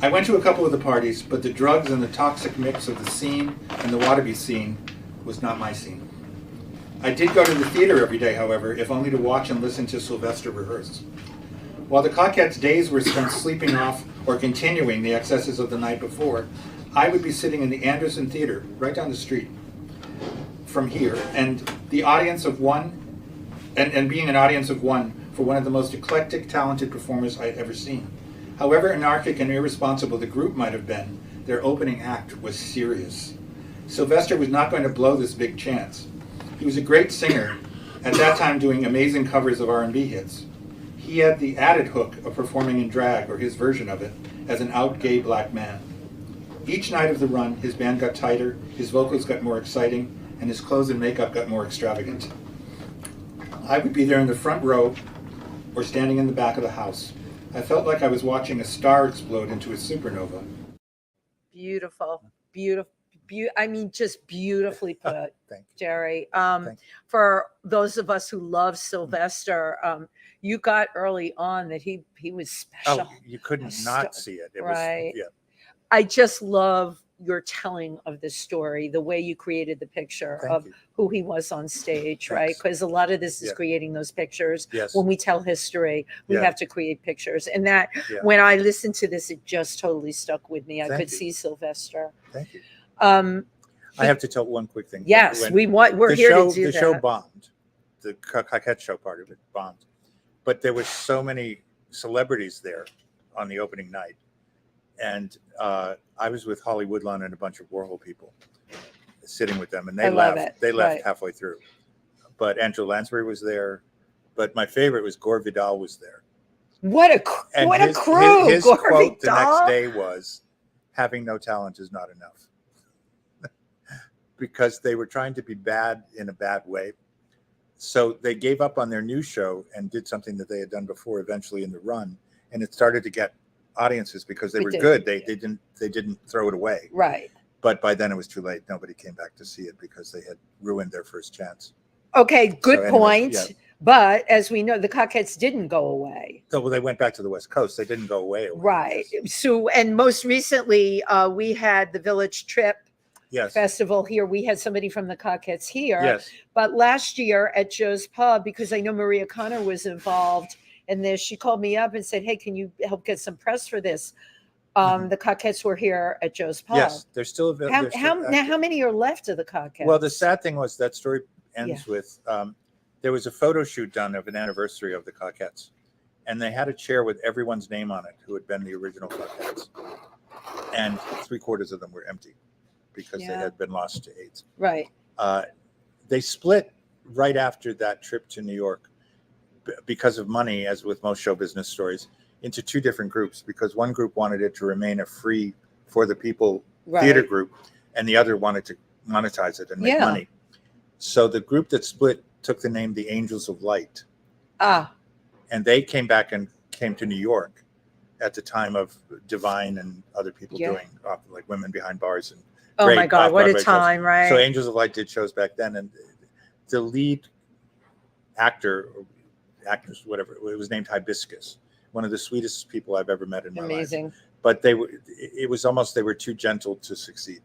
I went to a couple of the parties, but the drugs and the toxic mix of the scene and the wannabe scene was not my scene. I did go to the theater every day, however, if only to watch and listen to Sylvester rehearse. While the Cockettes' days were spent sleeping off or continuing the excesses of the night before, I would be sitting in the Anderson Theater, right down the street from here, and the audience of one, and being an audience of one for one of the most eclectic, talented performers I had ever seen. However anarchic and irresponsible the group might have been, their opening act was serious. Sylvester was not going to blow this big chance. He was a great singer, at that time doing amazing covers of R&B hits. He had the added hook of performing in drag, or his version of it, as an out gay black man. Each night of the run, his band got tighter, his vocals got more exciting, and his clothes and makeup got more extravagant. I would be there in the front row or standing in the back of the house. I felt like I was watching a star explode into a supernova. Beautiful, beautiful. I mean, just beautifully put, Thank you. Gerry. Thank you. For those of us who love Sylvester, you got early on that he was special. Oh, you couldn't not see it. It right. was, yeah. I just love your telling of the story, the way you created the picture Thank of you. who he was on stage, right? Thanks. Because a lot of this is Yeah. creating those pictures. Yes. When we tell history, we Yeah. have to create pictures. And that, Yeah. when I listened to this, it just totally stuck with me. I Thank could you. see Sylvester. Thank you. Um, I have to tell one quick thing. yes, When we're the here show, to do the that. show bombed. The Cockette show part of it bombed. But there were so many celebrities there on the opening night. And I was with Holly Woodlawn and a bunch of Warhol people sitting with them, and they I love left. it. They left Right. halfway through. But Angela Lansbury was there. But my favorite was Gore Vidal was there. What a And what his, a crew! His Gore quote the Vidal. next day was, "Having no talent is not enough," because they were trying to be bad in a bad way. So they gave up on their new show and did something that they had done before, eventually in the run, and it started to get audiences because they It were did. good. They didn't throw it away. Right. But by then it was too late. Nobody came back to see it because they had ruined their first chance. Okay, good anyway, point. yeah. But as we know, the Cockettes didn't go away. So well, they went back to the West Coast. They didn't go away. Right. Yes. So, and most recently, we had the Village Trip Yes. Festival here. We had somebody from the Cockettes here. Yes. But last year at Joe's Pub, because I know Maria Connor was involved in this, she called me up and said, "Hey, can you help get some press for this?" The Cockettes were here at Joe's Pub. Yes, they're still available. How many are left of the Cockettes? Well, the sad thing was that story ends with there was a photo shoot done of an anniversary of the Cockettes, and they had a chair with everyone's name on it who had been the original Cockettes, and 3/4 of them were empty because they Yeah. had been lost to AIDS. Right. They split right after that trip to New York because of money, as with most show business stories, into two different groups, because one group wanted it to remain a free for the people Right. theater group, and the other wanted to monetize it and make Yeah. money. So the group that split took the name the Angels of Light. Ah, And they came back and came to New York at the time of Divine and other people Yeah. doing like Women Behind Bars and oh great my God, what a off-Broadway shows. time, right? So Angels of Light did shows back then, and the lead actor, or actress, whatever, it was named Hibiscus, one of the sweetest people I've ever met in my life. Amazing. But they were, it was almost, they were too gentle to succeed.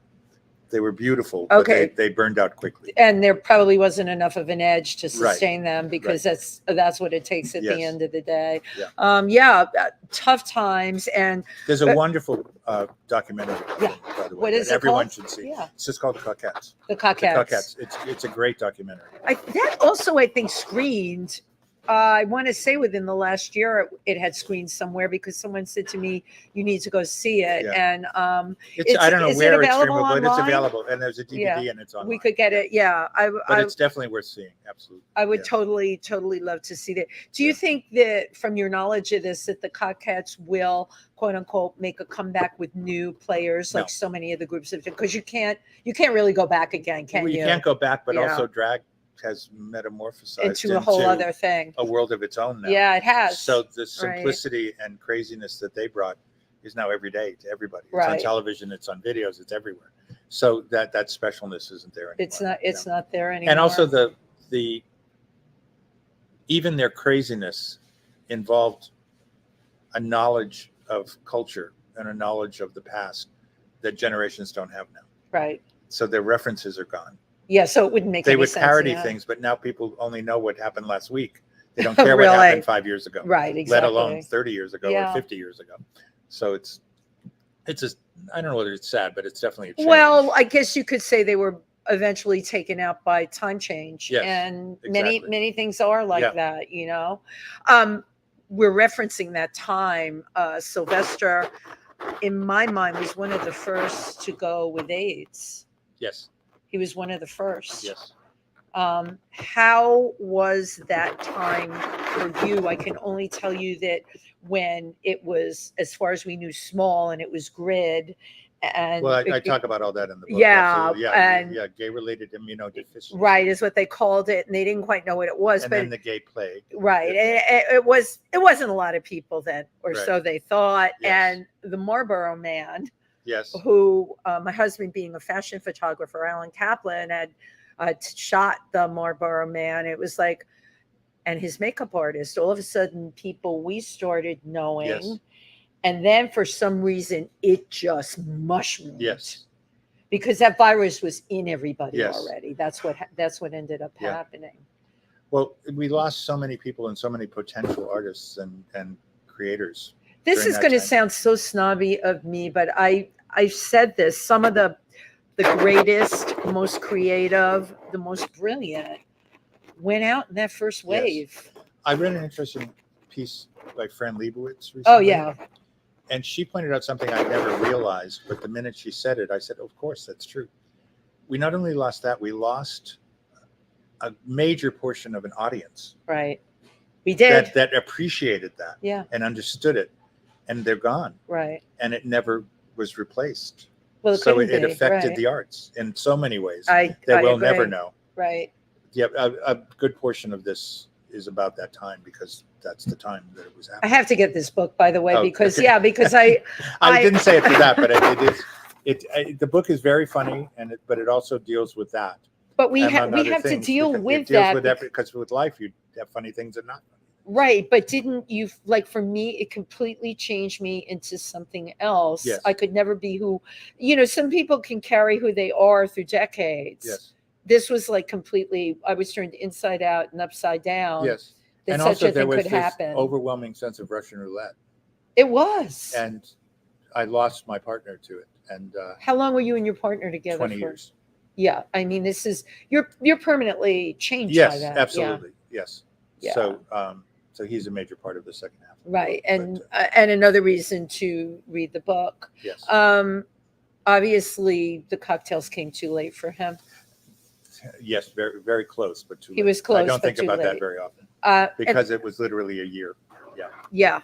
They were beautiful, Okay. but they burned out quickly. And there probably wasn't enough of an edge to Right. sustain them, because that's what it takes at the Yes. end of the day. Yeah. Tough times. And There's a wonderful documentary, Yeah. by the way, What is that it everyone called? should see. Yeah. It's just called Coquettes. the The Coquettes. Coquettes. It's a great documentary. That also, I think, screened. I want to say within the last year it had screened somewhere, because someone said to me, "You need to go see it." Yeah. And It's I don't know is it where it's available streamable, but it's online? available, and there's a DVD Yeah. and it's online. we could get it. Yeah, But it's definitely worth seeing. Absolutely. I would Yeah. totally love to see that. Do you Yeah. think that, from your knowledge of this, that the Coquettes will, quote unquote, make a comeback with new players, like No. so many of the groups have? Because you can't really go back again, can Well, you? you can't go back, but Yeah. also drag has metamorphosized into a whole other thing. a world of its own now. Yeah, it has. So the simplicity and craziness that they brought is now every day to everybody. It's on Right. television, it's on videos, it's everywhere. So that specialness isn't there anymore. It's No. not there anymore. And also the even their craziness involved a knowledge of culture and a knowledge of the past that generations don't have now. right. So their references are gone. Yeah, so it wouldn't make They any would sense. parody yeah. things, but now people only know what happened last week. They don't care Really? what happened 5 years ago, Right, exactly. let alone 30 years ago Yeah. or 50 years ago. So it's just, I don't know whether it's sad, but it's definitely a change. Well, I guess you could say they were eventually taken out by time change. Yes, and exactly. many things are like Yeah. that, we're referencing that time. Sylvester, in my mind, was one of the first to go with AIDS. Yes, He was one of the first. yes. How was that time for you? I can only tell you that when it was, as far as we knew, small, and it was grid. And Well, I talk about all that in the book. Yeah, absolutely. and- Gay-related immunodeficiency. right, is what they called it, and they didn't quite know what it was. And but then the gay plague. right, it wasn't a lot of people then, or Right. so they thought. Yes. And the Marlboro Man, Yes. who my husband, being a fashion photographer, Alan Kaplan, had shot the Marlboro Man. It was like, and his makeup artist, all of a sudden people we started knowing. Yes. And then for some reason it just mushroomed. Yes. Because that virus was in everybody Yes. already. That's what ended up Yeah. happening. Well, we lost so many people and so many potential artists and creators. This during is that going to time. sound so snobby of me, but I've said this. Some of the greatest, most creative, the most brilliant went out in that first wave. I read an interesting piece by Fran Lebowitz recently. Oh yeah, And she pointed out something I never realized, but the minute she said it, I said, of course, that's true. We not only lost that, we lost a major portion of an audience right. We did. that appreciated that Yeah, and understood it, and they're gone, right. and it never was replaced. Well, So couldn't it be, affected right. the arts in so many ways I that we'll agree. never know. Right. Yeah, a good portion of this is about that time, because that's the time that it was I happening. have to get this book, by the way, Oh, because okay. because I Didn't say it for that, but the book is very funny, but it also deals with that. but we among have other to things, deal because with it deals that. with because with life you have funny things and not funny. Right, but didn't you, like, for me it completely changed me into something else. Yes. I could never be who, some people can carry who they are through decades. Yes, This was like completely, I was turned inside out and upside down. yes. That And such also a there thing was could this happen. overwhelming sense of Russian roulette, It was. and I lost my partner to it, and How long were you and your partner together 20 for? years. Yeah, I mean, this is, you're permanently changed by Yes, that. absolutely. Yes. Yeah. So he's a major part of the second half. of the Right, book, and another reason to read the book. yes. Obviously the cocktails came too late for him. Yes, very, very close, but too He late. was close, I don't but think too about late. that very often, And- because it was literally a year. yeah.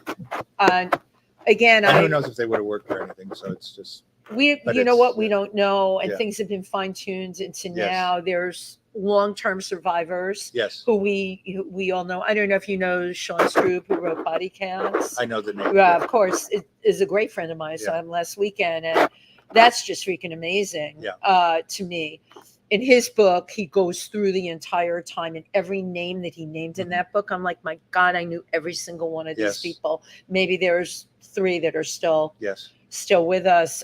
And again, And who knows if they would have worked or anything. So it's just, But you know what, it's, we don't know, and yeah. things have been fine-tuned into Yes. now. There's long-term survivors Yes, who we all know. I don't know if you know Sean Stroop, who wrote Body Counts. I know the name. Yeah, of course, it is a great friend of mine. I saw Yeah. him last weekend, and that's just freaking amazing. Yeah. To me, in his book, he goes through the entire time, and every name that he named in Mhm. that book, I'm like, my God, I knew every single one of these Yes. people. Maybe there's 3 that are still Yes. with us.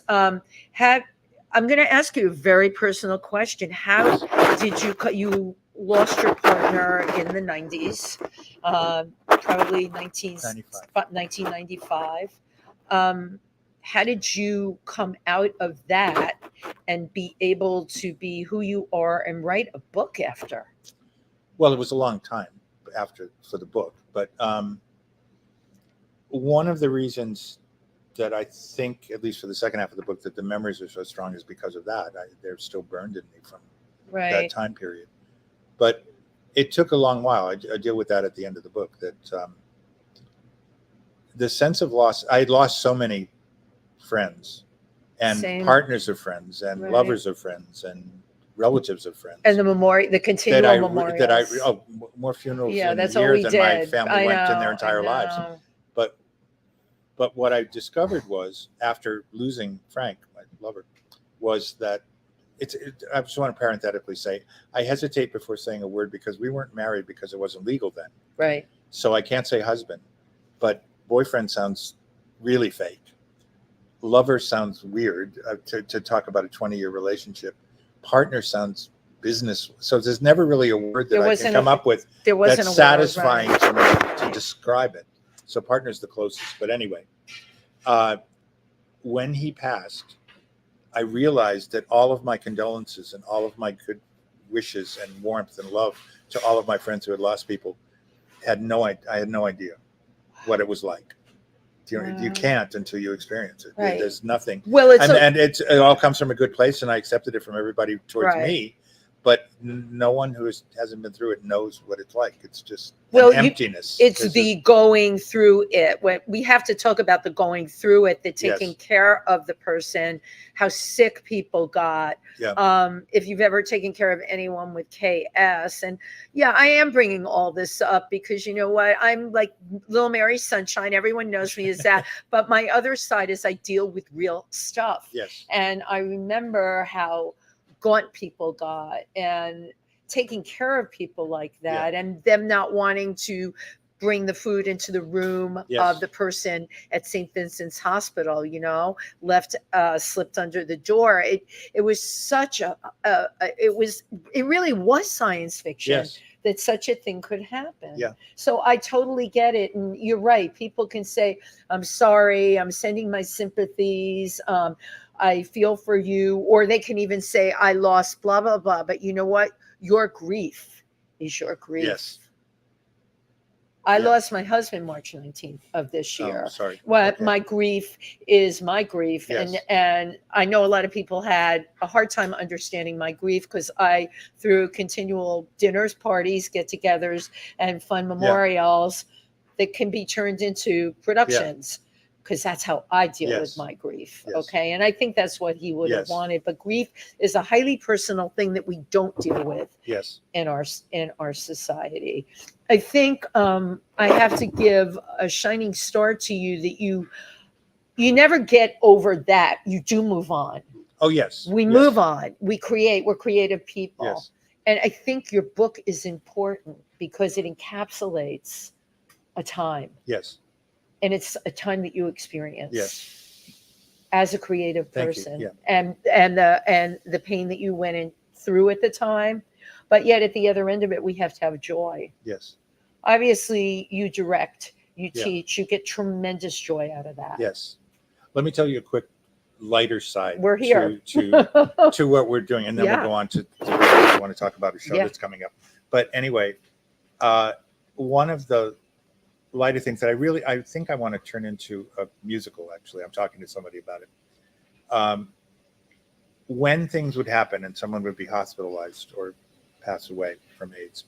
I'm going to ask you a very personal question. How did you lost your partner in the 90s, probably 1995. How did you come out of that and be able to be who you are and write a book after? Well, it was a long time after for the book, but one of the reasons that I think, at least for the second half of the book, that the memories are so strong is because of that. They're still burned in me from that Right. time period. But it took a long while. I deal with that at the end of the book, that the sense of loss. I had lost so many friends and Same. partners of friends and Right. lovers of friends and relatives of friends. And the memorial, the continual memorials. More funerals Yeah, in that's a all year we than did. my family I went in know, their I entire lives. know. But what I discovered was, after losing Frank, my lover, was that I just want to parenthetically say, I hesitate before saying a word because we weren't married because it wasn't legal then. Right. So I can't say husband, but boyfriend sounds really fake. Lover sounds weird to talk about a 20-year relationship. Partner sounds business. So there's never really a word that I can come up with that's satisfying to me to describe it. So partner's the closest. But anyway, when he passed, I realized that all of my condolences and all of my good wishes and warmth and love to all of my friends who had lost people I had no idea what it was like. You can't until you experience it. Right. There's nothing. Well, it all comes from a good place, and I accepted it from everybody towards Right. me. But no one who hasn't been through it knows what it's like. It's just emptiness. It's the going through it. When we have to talk about the going through it, the taking Yes. care of the person, how sick people got. Yeah. If you've ever taken care of anyone with KS, and yeah, I am bringing all this up because you know what? I'm like Little Mary Sunshine. Everyone knows me as that. But my other side is I deal with real stuff. Yes. And I remember how gaunt people got, and taking care of people like that, and them not wanting to bring the food into the room of the person at St. Vincent's Hospital, slipped under the door. It was such it really was science fiction that such a thing could happen. Yeah. So I totally get it. And you're right. People can say, I'm sorry, I'm sending my sympathies. I feel for you. Or they can even say, I lost blah, blah, blah. But you know what? Your grief is your grief. Yes. I lost my husband March 19th of this year. Oh, sorry. Well, Okay. my grief is my grief. Yes. And I know a lot of people had a hard time understanding my grief because I, through continual dinners, parties, get-togethers, and fun memorials that can be turned into productions. Because that's how I deal with my grief. Yes. Okay. And I think that's what he would have wanted. But grief is a highly personal thing that we don't deal with in our society. I think I have to give a shining star to you that you never get over that. You do move on. Oh, yes. We move on. We're creative people. Yes. And I think your book is important because it encapsulates a time. Yes. And it's a time that you experience. Yes. As a creative person. Yeah. And the pain that you went in through at the time. But yet at the other end of it, we have to have joy. Yes. Obviously, you direct, you teach, you get tremendous joy out of that. Yes. Let me tell you a quick lighter side. We're here. to what we're doing. And then we'll go on to I want to talk about a show that's coming up. But anyway, one of the lighter things that I think I want to turn into a musical, actually. I'm talking to somebody about it. When things would happen and someone would be hospitalized or pass away from AIDS,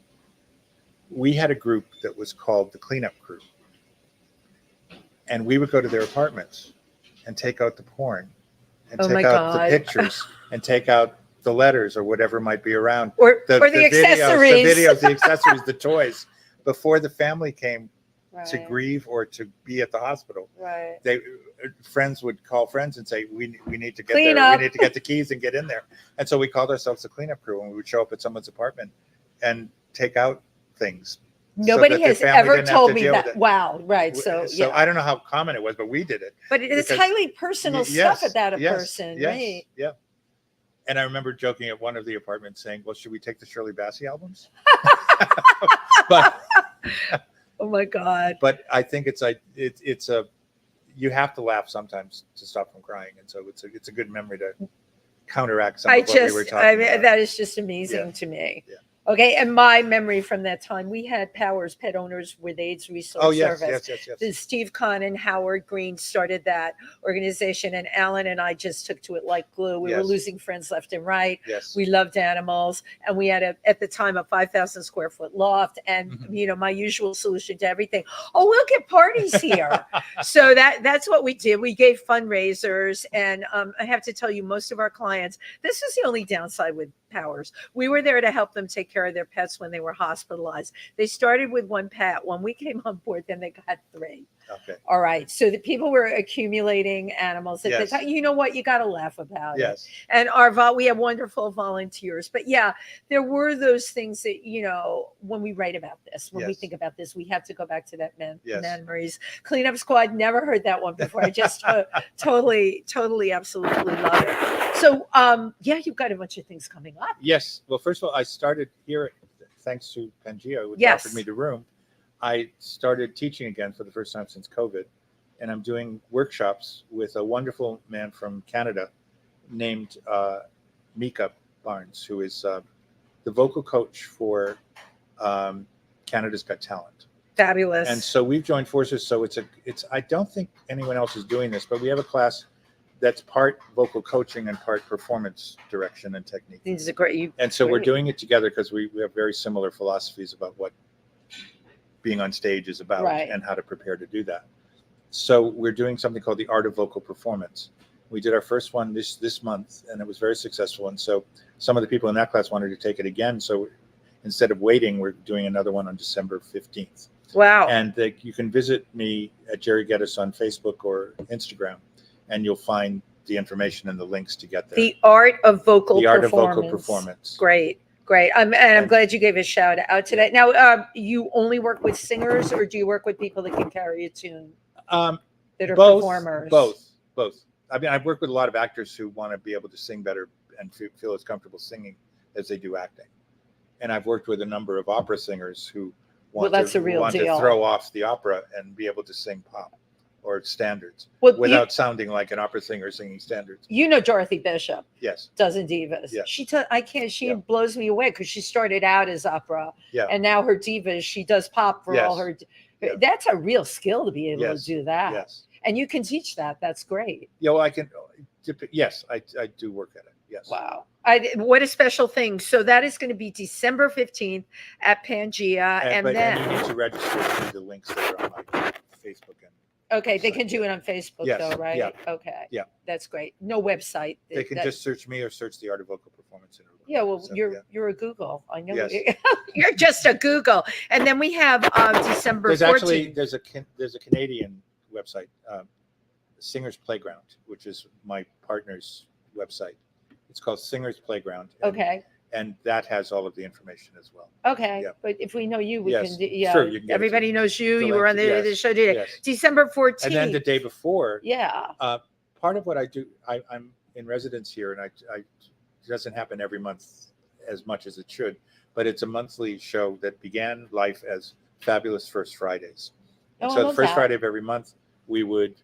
we had a group that was called the Cleanup Crew. And we would go to their apartments and take out the porn and Oh my take out the God. pictures and take out the letters or whatever might be around. Or the videos, accessories. the videos, the accessories, the toys. Before the family came to Right. grieve or to be at the hospital, Right. friends would call friends and say, we need to get Clean there. up. We need to get the keys and get in there. And so we called ourselves the cleanup crew, and we would show up at someone's apartment and take out things. Nobody so that has their family ever didn't have told to me deal that. with it. Wow. Right. So yeah. I don't know how common it was, but we did it. But it's because- highly personal stuff about a person, right? Yeah. And I remember joking at one of the apartments saying, well, should we take the Shirley Bassey albums? but Oh my God. but I think it's you have to laugh sometimes to stop from crying. And so it's a good memory to counteract some of what we were talking about. That is just amazing to me. Yeah. Okay. And my memory from that time, we had Powers Pet Owners with AIDS Resource Service. Yes. Steve Kahn and Howard Green started that organization, and Alan and I just took to it like glue. We were losing friends left and right. Yes. We loved animals, and we had at the time a 5,000 square foot loft, and my usual solution to everything. Oh, we'll get parties here. So that's what we did. We gave fundraisers, and I have to tell you, most of our clients. This is the only downside with Powers. We were there to help them take care of their pets when they were hospitalized. They started with one pet. When we came on board, then they got 3. Okay. All right. So the people were accumulating animals at the time. You know what? You got to laugh about it. And we have wonderful volunteers. But yeah, there were those things that, when we write about this, when we think about this, we have to go back to that memories. Cleanup Squad, never heard that one before. I just totally, absolutely love it. So, you've got a bunch of things coming up. Yes. Well, first of all, I started here thanks to Pangea, which offered me the room. I started teaching again for the first time since COVID, and I'm doing workshops with a wonderful man from Canada named Mika Barnes, who is the vocal coach for Canada's Got Talent. Fabulous. And so we've joined forces. So it's I don't think anyone else is doing this, but we have a class that's part vocal coaching and part performance direction and technique. These are great. We're doing it together because we have very similar philosophies about what being on stage is about and how to prepare to do that. So we're doing something called the Art of Vocal Performance. We did our first one this month, and it was very successful. And so some of the people in that class wanted to take it again. So instead of waiting, we're doing another one on December 15th. Wow. And you can visit me at Gerry Gedes on Facebook or Instagram, and you'll find the information and the links to get there. The Art of Vocal Performance. Great. I'm glad you gave a shout out today. Now, you only work with singers, or do you work with people that can carry a tune? That are performers? Both. I mean, I've worked with a lot of actors who want to be able to sing better and feel as comfortable singing as they do acting. And I've worked with a number of opera singers who want to throw off the opera and be able to sing pop or standards without sounding like an opera singer singing standards. Dorothy Bishop. Yes. Does in Divas. Yes. She blows me away because she started out as opera. Yeah. And now her Divas, she does pop for all her. Yeah. That's a real skill to be able to do that. Yes. And you can teach that. That's great. Yeah, well, I can. Yes, I do work at it. Yes. Wow. What a special thing. So that is going to be December 15th at Pangea. And then you need to register through the links that are on my Facebook. Okay, they can do it on Facebook though, right? Yeah. Okay. Yeah. That's great. No website. They can just search me or search the Art of Vocal Performance. Yeah, well, you're a Google. I know. Yes. You're just a Google. And then we have December 14th. There's a Canadian website, Singers Playground, which is my partner's website. It's called Singers Playground. And that has all of the information as well. Okay. Yeah. But if we know you, we can. Yeah. Sure, you can everybody knows you. You were on the show today. Yes. December 14th. And then the day before. Yeah. Part of what I do, I'm in residence here, and it doesn't happen every month as much as it should, but it's a monthly show that began life as Fabulous First Fridays. And so the first Friday of every month, we would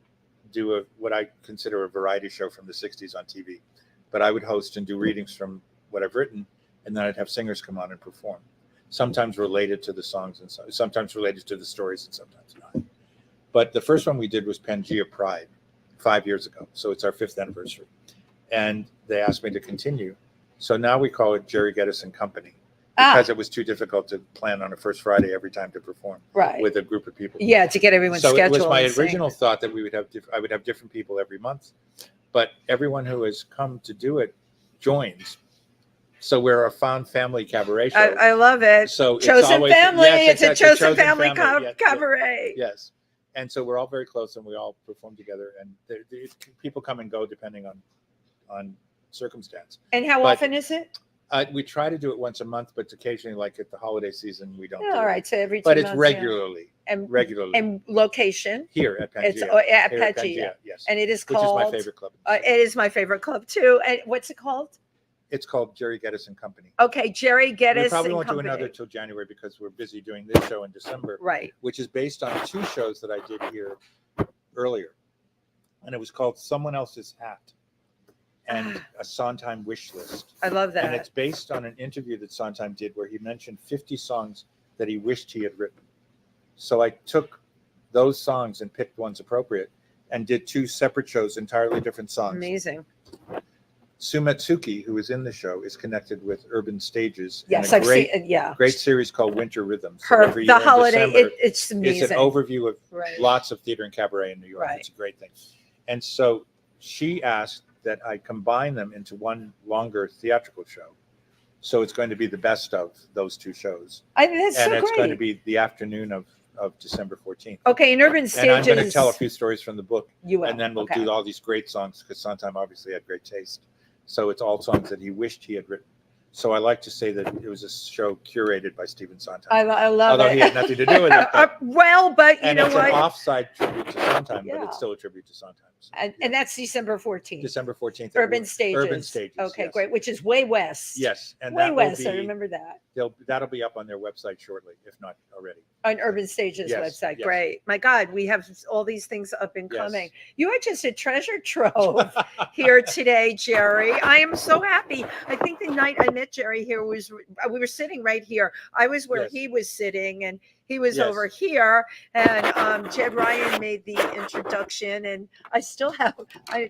do what I consider a variety show from the 60s on TV. But I would host and do readings from what I've written, and then I'd have singers come on and perform, sometimes related to the songs and sometimes related to the stories and sometimes not. But the first one we did was Pangea Pride 5 years ago. So it's our 5th anniversary. And they asked me to continue. So now we call it Gerry Gedes and Company, because it was too difficult to plan on a first Friday every time to perform with a group of people. Yeah, to get everyone's schedule. So it was my original thought that I would have different people every month. but everyone who has come to do it joins. So we're a found family cabaret show. I love it. So it's Chosen always, family. yes, It's a exactly, chosen family Yes, cabaret. yes. And so we're all very close, and we all perform together, and people come and go depending on circumstance. And how But, often is it? We try to do it once a month, but occasionally, like at the holiday season, we don't. Oh, do all it. right, so every 2 But months. it's regularly, And regularly. And location? Here at Pangea. It's at Here at Pangea. Yes. And it is Which called. is my favorite club. It is my favorite club too. And what's it called? It's called Gerry Gedes and Company. Okay, Gerry Gedes. We probably and won't do Company. another till January because we're busy doing this show in December, Right. which is based on 2 shows that I did here earlier, and it was called Someone Else's Hat and a Sondheim Wish List. I love that. And it's based on an interview that Sondheim did where he mentioned 50 songs that he wished he had written. So I took those songs and picked ones appropriate and did 2 separate shows, entirely different songs. Amazing. Sumetsuki, who is in the show, is connected with Urban Stages. Yes, and I've seen it. Yeah. Great series called Winter Rhythms. Her Every year the in holiday. December, It's amazing. it's an overview of Right. lots of theater and cabaret in New York. Right. It's a great thing. And so she asked that I combine them into one longer theatrical show. So it's going to be the best of those 2 shows. That's And so it's great. going to be the afternoon of December 14th. Okay, in Urban Stages. And I'm going to tell a few stories from the book. You will. And then we'll Okay. do all these great songs because Sondheim obviously had great taste. So it's all songs that he wished he had written. So I like to say that it was a show curated by Stephen Sondheim. I love Although it. he had nothing to do with it. But, Well, but you and know it's what? an offside tribute to Sondheim, but Yeah. it's still a tribute to Sondheim. So, And that's December 14th. December 14th. Urban Stages. Urban Stages. Okay, yes. great. Which is way west. Yes. And Way that will west. be, I remember that. that'll be up on their website shortly, if not already. On Urban Stages Yes, website. yes. Great. My God, we have all these things up and Yes. coming. You are just a treasure trove here today, Gerry. I am so happy. I think the night I met Gerry here we were sitting right here. I was where Yes. he was sitting and he was Yes. over here. And Jed Ryan made the introduction and I still have,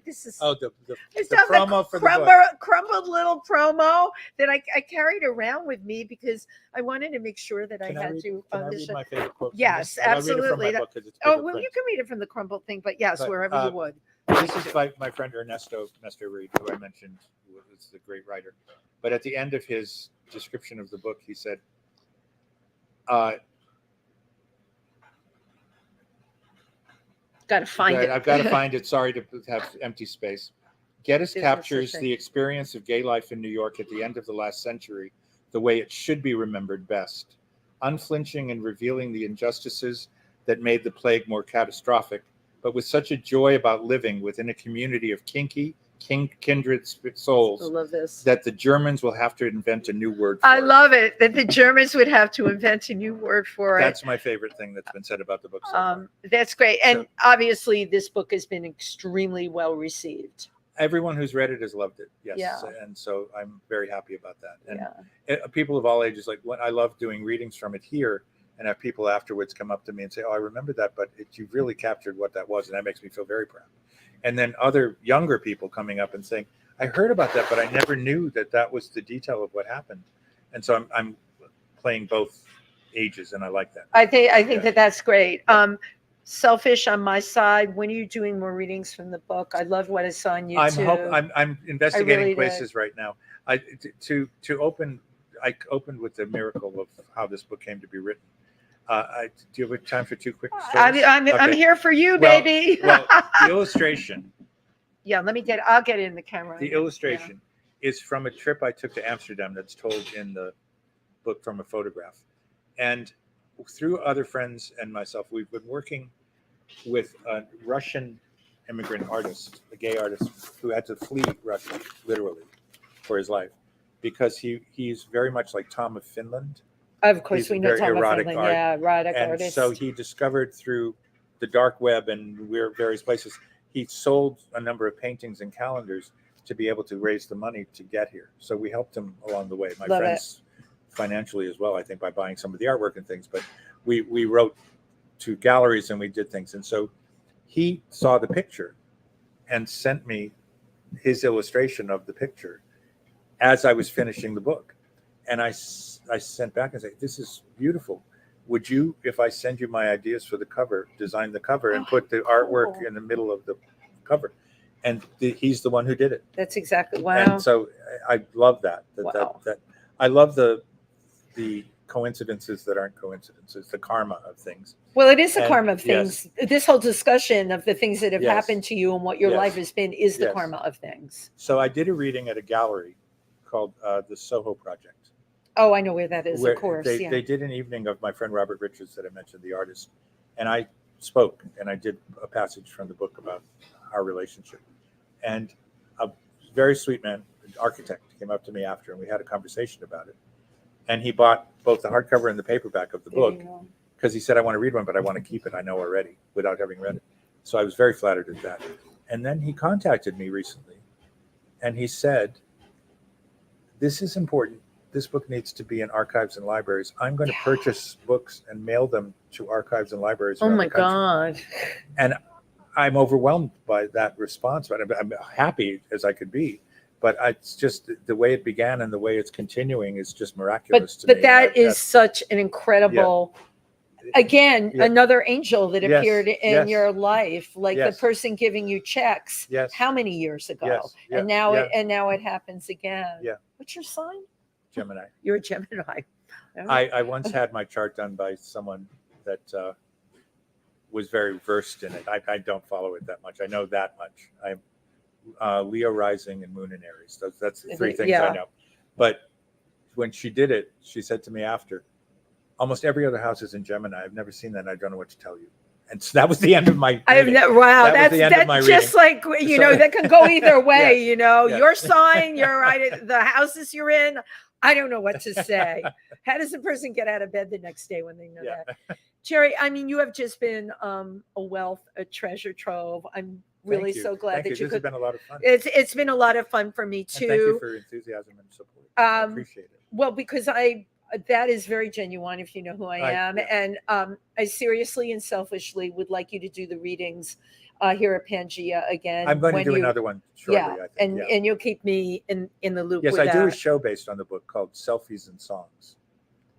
this is. Oh, the I still have promo for the book. crumbled little promo that I carried around with me because I wanted to make sure that Can I had read, to. can I read my favorite quote? from Yes, this? I'll read it from absolutely. my book 'cause it's Oh, bigger well, print. you can read it from the crumbled thing, but yes, But, wherever you would. This is by my friend Ernesto Reed, who I mentioned was a great writer. But at the end of his description of the book, he said, Got to find it. I've got to find it. Sorry to have empty space. Geddes Business captures thing. the experience of gay life in New York at the end of the last century the way it should be remembered best, unflinching and revealing the injustices that made the plague more catastrophic, but with such a joy about living within a community of kinky, kindred I souls love this. that the Germans will have to invent a new word for. I love it that the Germans would have to invent a new word for it. That's my favorite thing that's been said about the book so far. That's great. And So- obviously, this book has been extremely well received. Everyone who's read it has loved it. Yes. Yeah. And so I'm very happy about that. And Yeah. people of all ages, like what I love doing readings from it here and have people afterwards come up to me and say, oh, I remember that, but you really captured what that was. And that makes me feel very proud. And then other younger people coming up and saying, I heard about that, but I never knew that that was the detail of what happened. And so I'm playing both ages and I like that. I think Yeah. that that's great. Selfish on my side. When are you doing more readings from the book? I love what I saw on YouTube. I'm investigating really places right now. I opened with the miracle of how this book came to be written. Do you have time for 2 quick stories? I'm Okay. here for you, Well- baby. Well, the illustration, Yeah, I'll get it in the camera. the illustration is from a trip I took to Amsterdam that's told in the book from a photograph. And through other friends and myself, we've been working with a Russian immigrant artist, a gay artist who had to flee Russia, literally, for his life, because he's very much like Tom of Finland. Of course, He's we know very Tom of erotic Finland. art. Yeah, erotic And artist. so he discovered through the dark web and various places, he sold a number of paintings and calendars to be able to raise the money to get here. So we helped him along the way. My Love friends financially as well, I think, by buying some of the artwork and things. But we wrote to galleries and we did things. And so he saw the picture and sent me his illustration of the picture as I was finishing the book. And I sent back and said, this is beautiful. Would you, if I send you my ideas for the cover, design the cover and put the artwork in the middle of the cover? and he's the one who did it. That's exactly, wow. And so I love that. Wow. That I love the coincidences that aren't coincidences, the karma of things. Well, it is the And karma of things. This whole discussion of the things that have Yes. happened to you and what your Yes. life has been is the Yes. karma of things. So I did a reading at a gallery called the Soho Project. Oh, I know where that is, where of course. they, Yeah. they did an evening of my friend Robert Richards that I mentioned, the artist, and I spoke and I did a passage from the book about our relationship. And a very sweet man, an architect, came up to me after and we had a conversation about it. And he bought both the hardcover and the paperback of the There you book go. because he said, I want to read one, but I want to keep it. I know already without having read it. So I was very flattered at that. And then he contacted me recently and he said, this is important. This book needs to be in archives and libraries. I'm going to purchase books and mail them to archives and libraries. Oh around my the country. God. And I'm overwhelmed by that response, but I'm happy as I could be. But it's just the way it began and the way it's continuing is just miraculous to me. But that is such an incredible, again, Yeah. another angel that Yes, appeared in yes. your life, like Yes. the person giving you checks. Yes. How many years ago? Yes, yeah, And now yeah. now it happens again. Yeah. What's your sign? Gemini. You're a Gemini. I once had my chart done by someone that was very versed in it. I don't follow it that much. I know that much. I'm Leo rising and Moon in Aries. That's the three things Yeah. I know. But when she did it, she said to me after, almost every other house is in Gemini. I've never seen that. And I don't know what to tell you. And so that was the end of my I have reading. never, wow, That was the end of my that's just like, you know, So- that can go either way, Yes, you know, yes. your sign, you're right, the houses you're in. I don't know what to say. How does a person get out of bed the next day when they know Yeah. that? Jerry, I mean, you have just been a wealth, a treasure trove. I'm really Thank you. so glad Thank that you. you This has could. been a lot of fun. It's been a lot of fun for me And thank you too. for your enthusiasm and support. I appreciate it. Well, because that is very genuine if you know who I am. Yeah. And I seriously and selfishly would like you to do the readings here at Pangea again. I'm going to when do you- another one shortly, Yeah, I think. and yeah. and you'll keep me in the loop Yes, with I do a that. show based on the book called Selfies and Songs,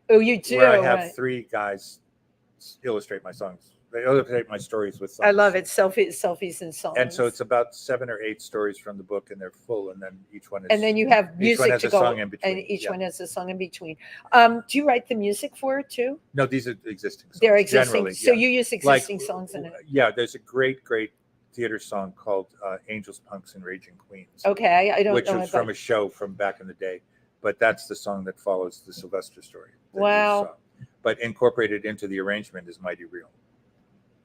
Oh, you do. where I have right. 3 guys illustrate my songs. They illustrate my stories with songs. I love it. Selfies and songs. And so it's about 7 or 8 stories from the book, and they're full. And then each one is. and then you have each one music has to a go, song in between. and each Yeah. one has a song in between. Do you write the music for it too? No, these are existing songs. They're existing. Generally, So yeah. you use existing songs in it. Yeah, there's a great theater song called "Angels, Punks, and Raging Queens," Okay, I don't which know was about. from a show from back in the day. But that's the song that follows the Sylvester story. that you Wow. saw. But incorporated into the arrangement is Mighty Real.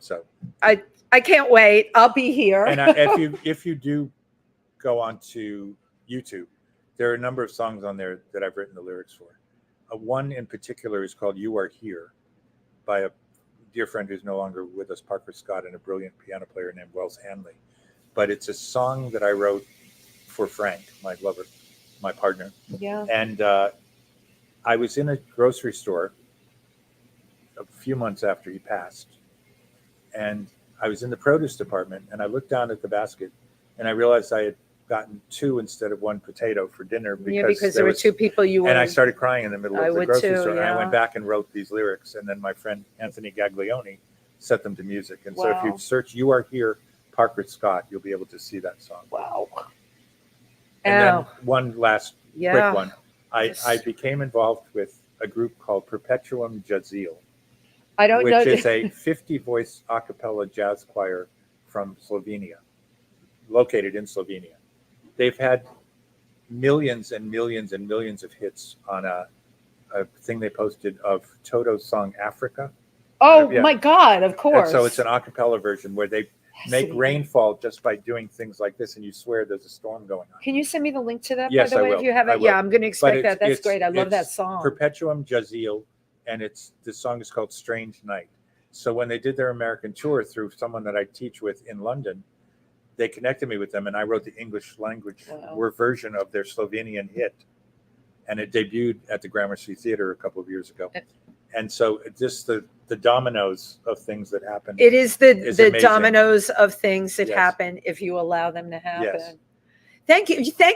So, I can't wait. I'll be here. and if you do go onto YouTube, there are a number of songs on there that I've written the lyrics for. One in particular is called "You Are Here" by a dear friend who's no longer with us, Parker Scott, and a brilliant piano player named Wells Hanley. But it's a song that I wrote for Frank, my lover, my partner. Yeah. And I was in a grocery store a few months after he passed. And I was in the produce department and I looked down at the basket and I realized I had gotten 2 instead of 1 potato for dinner Because there were 2 people you were. and I started crying in the middle I of the would grocery too, store. And I yeah. went back and wrote these lyrics. And then my friend Anthony Gaglione set them to music. And so if Wow. you search "You Are Here," Parker Scott, you'll be able to see that song. Wow. And Ow. then one last Yeah. quick one. I Yes. became involved with a group called Perpetuum Jazzil, I don't know. which is a 50-voice a cappella jazz choir from Slovenia, located in Slovenia. They've had millions and millions and millions of hits on a thing they posted of Toto's song "Africa." Oh Yeah. my God! Of And course. so it's an a cappella version where they make Fascinating. rainfall just by doing things like this, and you swear there's a storm going on. Can you send me the link to that? Yes, by the I way, will. if you have I it, will. yeah, I'm going to expect it's- that. That's it's- great. I love that it's song. Perpetuum Jazzil, and the song is called "Strange Night." So when they did their American tour through someone that I teach with in London, they connected me with them, and I wrote the English language Wow. version of their Slovenian hit, and it debuted at the Gramercy Theater a couple of years ago. And so it's just the dominoes of things that happen. It is the amazing. dominoes of things that Yes. happen if you allow them to happen. Yes. Thank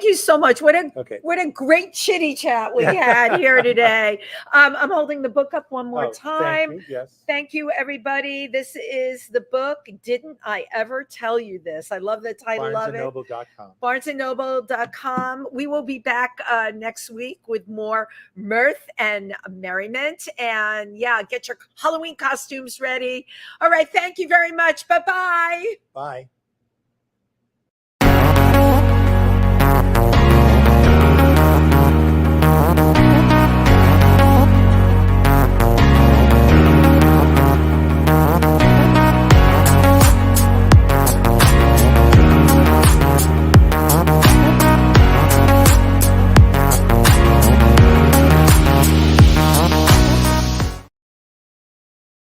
you so much. What a great chitty chat we had here today. I'm holding the book up one more time. Thank you. Yes. Thank you, everybody. This is the book. Didn't I ever tell you this? I love the title of it. BarnesandNoble.com. BarnesandNoble.com. We will be back next week with more mirth and merriment. And yeah, get your Halloween costumes ready. All right. Thank you very much. Bye-bye. Bye.